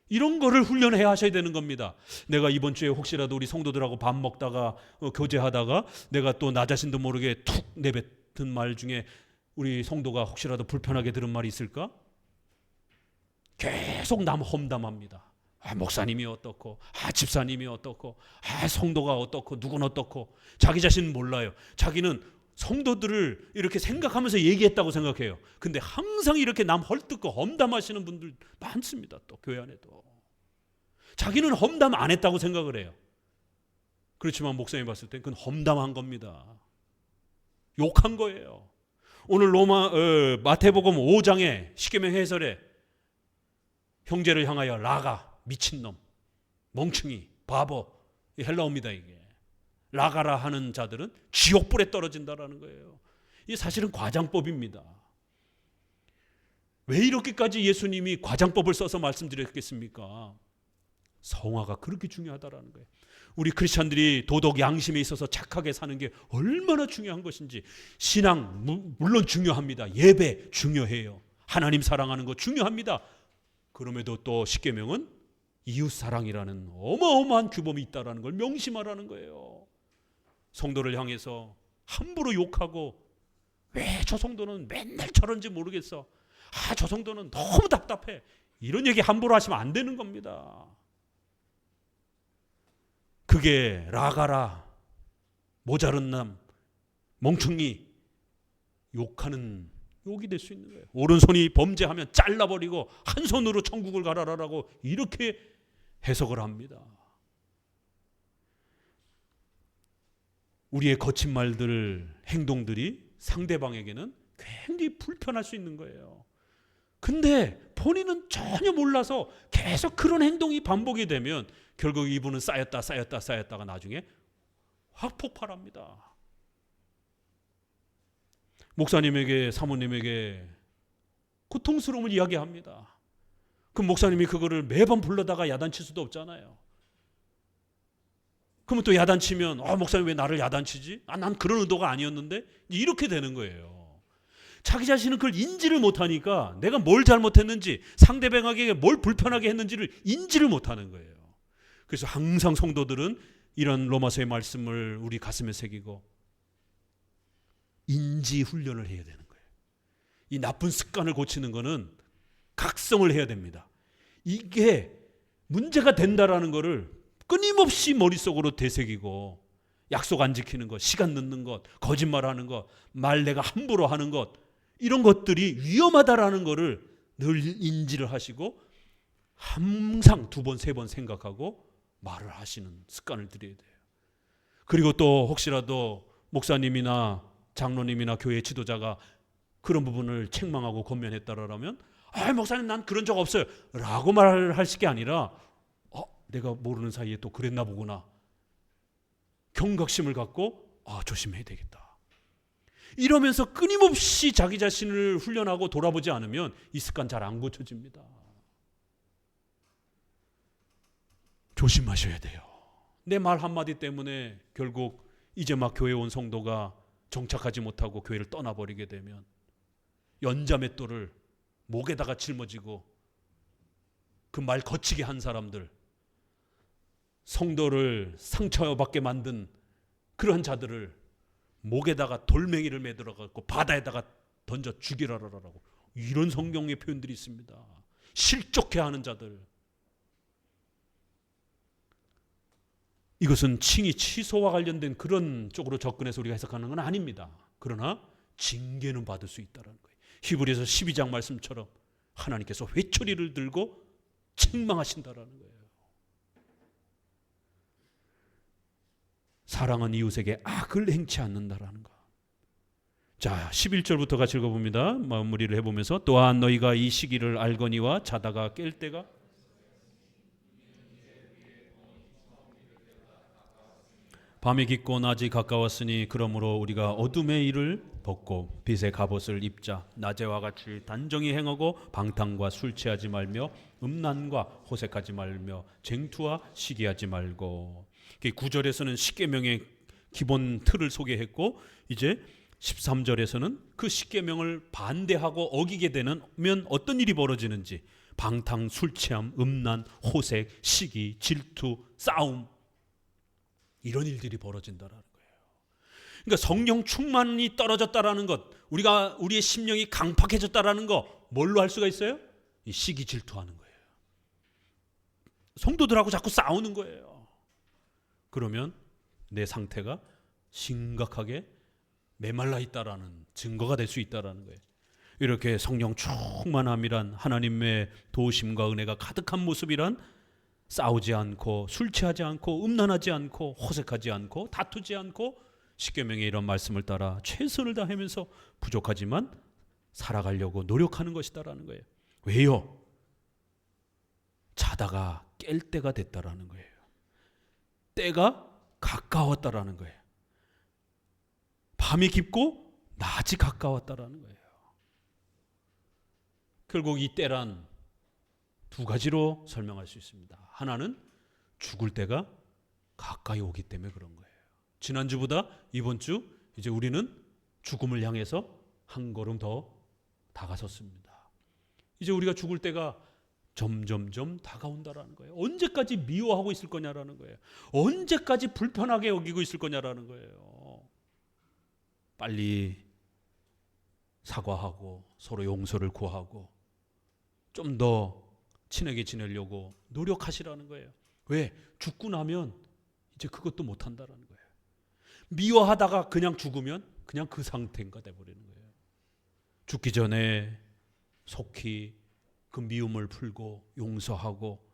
이런 거를 훈련해야 하셔야 되는 겁니다. 내가 이번 주에 혹시라도 우리 성도들하고 밥 먹다가 교제하다가 내가 또 나 자신도 모르게 툭 내뱉은 말 중에 우리 성도가 혹시라도 불편하게 들은 말이 있을까? 계속 남 험담합니다. 목사님이 어떻고, 집사님이 어떻고, 성도가 어떻고, 누군 어떻고. 자기 자신은 몰라요. 자기는 성도들을 이렇게 생각하면서 얘기했다고 생각해요. 근데 항상 이렇게 남 헐뜯고 험담하시는 분들 많습니다. 또 교회 안에도. 자기는 험담 안 했다고 생각을 해요. 그렇지만 목사님이 봤을 때 그건 험담한 겁니다. 욕한 거예요. 오늘 마태복음 5장에 십계명 해설에 형제를 향하여 라가, 미친놈, 멍충이, 바보, 헬라어입니다. 이게 라가라 하는 자들은 지옥불에 떨어진다라는 거예요. 이게 사실은 과장법입니다. 왜 이렇게까지 예수님이 과장법을 써서 말씀드렸겠습니까? 성화가 그렇게 중요하다라는 거예요. 우리 크리스찬들이 도덕 양심에 있어서 착하게 사는 게 얼마나 중요한 것인지. 신앙 물론 중요합니다. 예배 중요해요. 하나님 사랑하는 거 중요합니다. 그럼에도 또 십계명은 이웃사랑이라는 어마어마한 규범이 있다는 걸 명심하라는 거예요. 성도를 향해서 함부로 욕하고 왜 저 성도는 맨날 저런지 모르겠어. 저 성도는 너무 답답해. 이런 얘기 함부로 하시면 안 되는 겁니다. 그게 라가라, 모자른 남, 멍충이 욕하는 욕이 될 수 있는 거예요. 오른손이 범죄하면 잘라버리고 한 손으로 천국을 가라라고 이렇게 해석을 합니다. 우리의 거친 말들, 행동들이 상대방에게는 굉장히 불편할 수 있는 거예요. 근데 본인은 전혀 몰라서 계속 그런 행동이 반복이 되면 결국 이분은 쌓였다가 나중에 확 폭발합니다. 목사님에게, 사모님에게 고통스러움을 이야기합니다. 그럼 목사님이 그거를 매번 불러다가 야단칠 수도 없잖아요. 그러면 또 야단치면 목사님 왜 나를 야단치지? 난 그런 의도가 아니었는데. 이렇게 되는 거예요. 자기 자신은 그걸 인지를 못하니까 내가 뭘 잘못했는지, 상대방에게 뭘 불편하게 했는지를 인지를 못하는 거예요. 그래서 항상 성도들은 이런 로마서의 말씀을 우리 가슴에 새기고 인지 훈련을 해야 되는 거예요. 이 나쁜 습관을 고치는 거는 각성을 해야 됩니다. 이게 문제가 된다라는 거를 끊임없이 머릿속으로 되새기고, 약속 안 지키는 것, 시간 늦는 것, 거짓말하는 것, 말 내가 함부로 하는 것, 이런 것들이 위험하다라는 거를 늘 인지를 하시고 항상 2번, 3번 생각하고 말을 하시는 습관을 들여야 돼요. 그리고 또 혹시라도 목사님이나 장로님이나 교회 지도자가 그런 부분을 책망하고 권면했다라면 목사님 난 그런 적 없어요 라고 말할 게 아니라 내가 모르는 사이에 또 그랬나 보구나. 경각심을 갖고 조심해야 되겠다. 이러면서 끊임없이 자기 자신을 훈련하고 돌아보지 않으면 이 습관 잘 안 고쳐집니다. 조심하셔야 돼요. 내 말 한마디 때문에 결국 이제 막 교회 온 성도가 정착하지 못하고 교회를 떠나버리게 되면 연자맷돌을 목에다가 짊어지고 그 말 거치게 한 사람들, 성도를 상처받게 만든 그런 자들을 목에다가 돌멩이를 매들어갖고 바다에다가 던져 죽이라라고, 이런 성경의 표현들이 있습니다. 실족해 하는 자들. 이것은 칭의 취소와 관련된 그런 쪽으로 접근해서 우리가 해석하는 건 아닙니다. 그러나 징계는 받을 수 있다는 거예요. 히브리서 12장 말씀처럼 하나님께서 회초리를 들고 책망하신다라는 거예요. 사랑은 이웃에게 악을 행치 않는다라는 거. 자, 11절부터 같이 읽어봅니다. 마무리를 해보면서 또한 너희가 이 시기를 알거니와 자다가 깰 때가 밤이 깊고 낮이 가까웠으니 그러므로 우리가 어둠의 일을 벗고 빛의 갑옷을 입자. 낮에와 같이 단정히 행하고 방탕과 술 취하지 말며 음란과 호색하지 말며 쟁투와 시기하지 말고. 9절에서는 십계명의 기본 틀을 소개했고 이제 13절에서는 그 십계명을 반대하고 어기게 되면 어떤 일이 벌어지는지 방탕, 술 취함, 음란, 호색, 시기, 질투, 싸움 이런 일들이 벌어진다라는 거예요. 그러니까 성령 충만이 떨어졌다라는 것, 우리의 심령이 강팍해졌다라는 거 뭘로 할 수가 있어요? 이 시기 질투하는 거예요. 성도들하고 자꾸 싸우는 거예요. 그러면 내 상태가 심각하게 메말라 있다라는 증거가 될 수 있다라는 거예요. 이렇게 성령 충만함이란 하나님의 도우심과 은혜가 가득한 모습이란 싸우지 않고 술 취하지 않고 음란하지 않고 호색하지 않고 다투지 않고 십계명의 이런 말씀을 따라 최선을 다하면서 부족하지만 살아가려고 노력하는 것이다라는 거예요. 왜요? 자다가 깰 때가 됐다라는 거예요. 때가 가까웠다라는 거예요. 밤이 깊고 낮이 가까웠다라는 거예요. 결국 이 때란 두 가지로 설명할 수 있습니다. 하나는 죽을 때가 가까이 오기 때문에 그런 거예요. 지난주보다 이번 주 이제 우리는 죽음을 향해서 한 걸음 더 다가섰습니다. 이제 우리가 죽을 때가 점점점 다가온다라는 거예요. 언제까지 미워하고 있을 거냐라는 거예요. 언제까지 불편하게 여기고 있을 거냐라는 거예요. 빨리 사과하고 서로 용서를 구하고 좀 더 친하게 지내려고 노력하시라는 거예요. 왜? 죽고 나면 이제 그것도 못한다라는 거예요. 미워하다가 그냥 죽으면 그냥 그 상태인가 돼버리는 거예요. 죽기 전에 속히 그 미움을 풀고 용서하고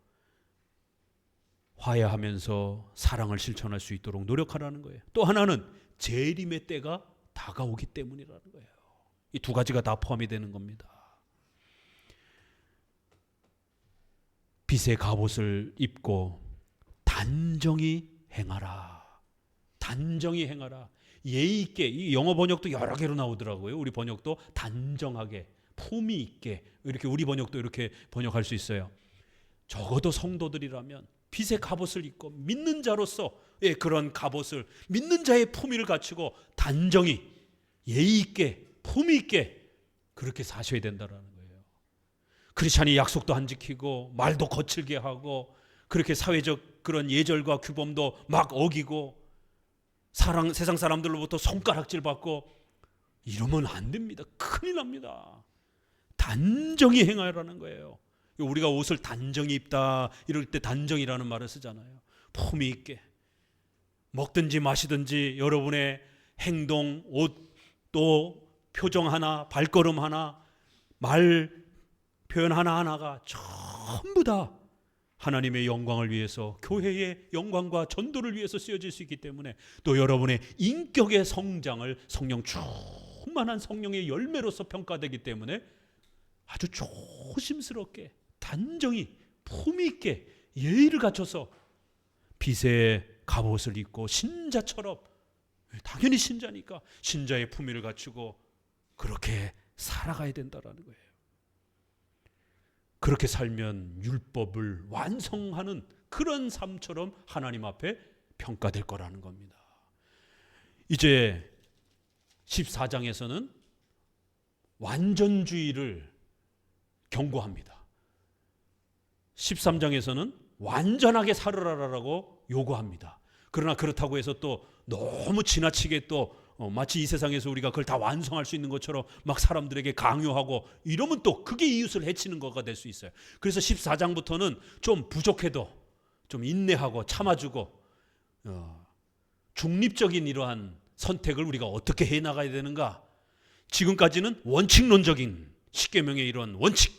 화해하면서 사랑을 실천할 수 있도록 노력하라는 거예요. 또 하나는 재림의 때가 다가오기 때문이라는 거예요. 이 두 가지가 다 포함이 되는 겁니다. 빛의 갑옷을 입고 단정히 행하라. 단정히 행하라. 예의 있게, 이 영어 번역도 여러 개로 나오더라고요. 우리 번역도 단정하게, 품위 있게, 이렇게 우리 번역도 이렇게 번역할 수 있어요. 적어도 성도들이라면 빛의 갑옷을 입고 믿는 자로서 그런 갑옷을, 믿는 자의 품위를 갖추고 단정히 예의 있게 품위 있게 그렇게 사셔야 된다라는 거예요. 크리스찬이 약속도 안 지키고 말도 거칠게 하고 그렇게 사회적 그런 예절과 규범도 막 어기고 세상 사람들로부터 손가락질 받고 이러면 안 됩니다. 큰일 납니다. 단정히 행하라는 거예요. 우리가 옷을 단정히 입다 이럴 때 단정이라는 말을 쓰잖아요. 품위 있게 먹든지 마시든지 여러분의 행동, 옷, 또 표정 하나, 발걸음 하나, 말 표현 하나하나가 전부 다 하나님의 영광을 위해서, 교회의 영광과 전도를 위해서 쓰여질 수 있기 때문에, 또 여러분의 인격의 성장을 성령 충만한 성령의 열매로서 평가되기 때문에 아주 조심스럽게 단정히 품위 있게 예의를 갖춰서 빛의 갑옷을 입고 신자처럼, 당연히 신자니까 신자의 품위를 갖추고 그렇게 살아가야 된다라는 거예요. 그렇게 살면 율법을 완성하는 그런 삶처럼 하나님 앞에 평가될 거라는 겁니다. 이제 14장에서는 완전주의를 경고합니다. 13장에서는 완전하게 살으라라고 요구합니다. 그러나 그렇다고 해서 또 너무 지나치게 또 마치 이 세상에서 우리가 그걸 다 완성할 수 있는 것처럼 막 사람들에게 강요하고 이러면 또 그게 이웃을 해치는 거가 될 수 있어요. 그래서 14장부터는 좀 부족해도 좀 인내하고 참아주고 중립적인 이러한 선택을 우리가 어떻게 해나가야 되는가. 지금까지는 원칙론적인 십계명의 이런 원칙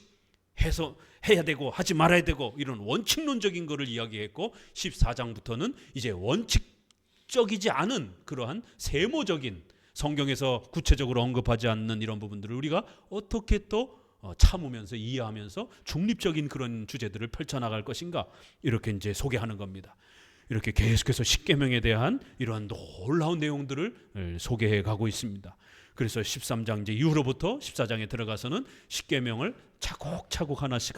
해서 해야 되고 하지 말아야 되고 이런 원칙론적인 것을 이야기했고, 14장부터는 이제 원칙적이지 않은 그러한 세모적인, 성경에서 구체적으로 언급하지 않는 이런 부분들을 우리가 어떻게 또 참으면서 이해하면서 중립적인 그런 주제들을 펼쳐나갈 것인가, 이렇게 이제 소개하는 겁니다. 이렇게 계속해서 십계명에 대한 이러한 놀라운 내용들을 소개해 가고 있습니다. 그래서 13장 이제 이후로부터 14장에 들어가서는 십계명을 차곡차곡 하나씩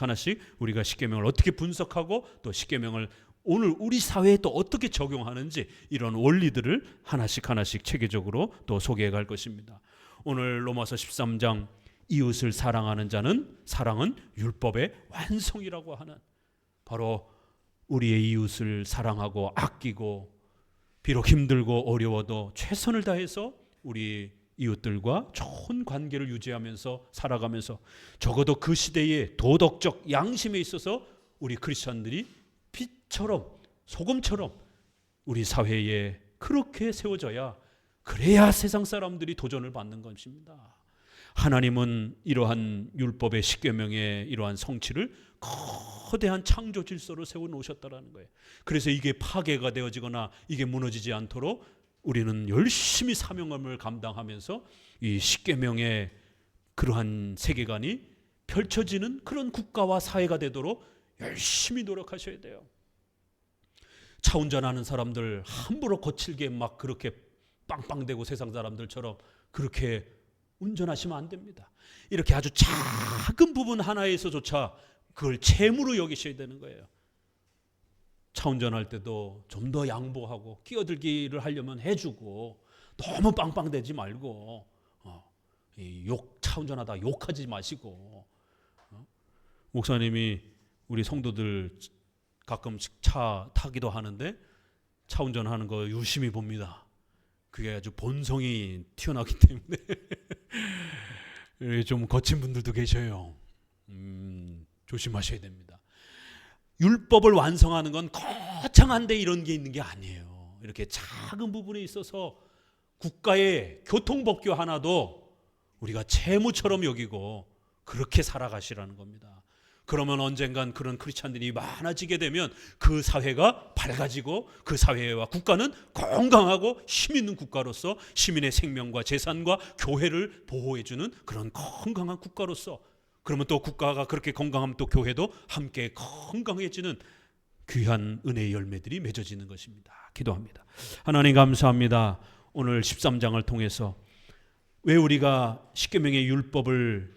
우리가 십계명을 어떻게 분석하고 또 십계명을 오늘 우리 사회에 또 어떻게 적용하는지 이런 원리들을 하나씩 체계적으로 또 소개해 갈 것입니다. 오늘 로마서 13장 이웃을 사랑하는 자는 사랑은 율법의 완성이라고 하는, 바로 우리의 이웃을 사랑하고 아끼고 비록 힘들고 어려워도 최선을 다해서 우리 이웃들과 좋은 관계를 유지하면서 살아가면서 적어도 그 시대의 도덕적 양심에 있어서 우리 크리스천들이 빛처럼 소금처럼 우리 사회에 그렇게 세워져야, 그래야 세상 사람들이 도전을 받는 것입니다. 하나님은 이러한 율법의 10계명의 이러한 성취를 거대한 창조 질서로 세워놓으셨다는 거예요. 그래서 이게 파괴가 되어지거나 이게 무너지지 않도록 우리는 열심히 사명감을 감당하면서 이 10계명의 그러한 세계관이 펼쳐지는 그런 국가와 사회가 되도록 열심히 노력하셔야 돼요. 차 운전하는 사람들 함부로 거칠게 막 그렇게 빵빵대고 세상 사람들처럼 그렇게 운전하시면 안 됩니다. 이렇게 아주 작은 부분 하나에서조차 그걸 채무로 여기셔야 되는 거예요. 차 운전할 때도 좀 더 양보하고 끼어들기를 하려면 해주고, 너무 빵빵대지 말고 차 운전하다 욕하지 마시고. 목사님이 우리 성도들 가끔씩 차 타기도 하는데 차 운전하는 거 유심히 봅니다. 그게 아주 본성이 튀어나오기 때문에 좀 거친 분들도 계셔요. 조심하셔야 됩니다. 율법을 완성하는 건 거창한데 이런 게 있는 게 아니에요. 이렇게 작은 부분에 있어서 국가의 교통법규 하나도 우리가 채무처럼 여기고 그렇게 살아가시라는 겁니다. 그러면 언젠간 그런 크리스찬들이 많아지게 되면 그 사회가 밝아지고 그 사회와 국가는 건강하고 힘 있는 국가로서 시민의 생명과 재산과 교회를 보호해주는 그런 건강한 국가로서, 그러면 또 국가가 그렇게 건강하면 또 교회도 함께 건강해지는 귀한 은혜의 열매들이 맺어지는 것입니다. 기도합니다. 하나님 감사합니다. 오늘 13장을 통해서 왜 우리가 10계명의 율법을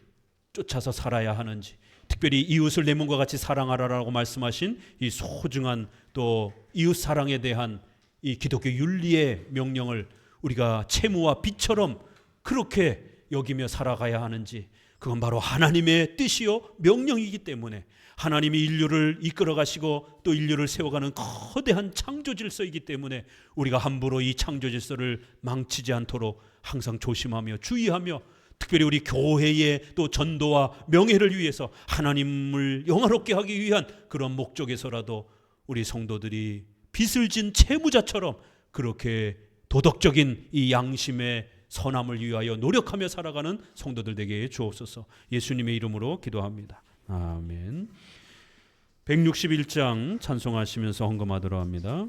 쫓아서 살아야 하는지, 특별히 이웃을 내 몸과 같이 사랑하라라고 말씀하신 이 소중한 또 이웃 사랑에 대한 이 기독교 윤리의 명령을 우리가 채무와 빚처럼 그렇게 여기며 살아가야 하는지, 그건 바로 하나님의 뜻이요 명령이기 때문에, 하나님이 인류를 이끌어 가시고 또 인류를 세워가는 거대한 창조 질서이기 때문에 우리가 함부로 이 창조 질서를 망치지 않도록 항상 조심하며 주의하며, 특별히 우리 교회의 또 전도와 명예를 위해서 하나님을 영화롭게 하기 위한 그런 목적에서라도 우리 성도들이 빚을 진 채무자처럼 그렇게 도덕적인 이 양심의 선함을 위하여 노력하며 살아가는 성도들 되게 주옵소서. 예수님의 이름으로 기도합니다. 아멘. 161장 찬송하시면서 헌금하도록 합니다.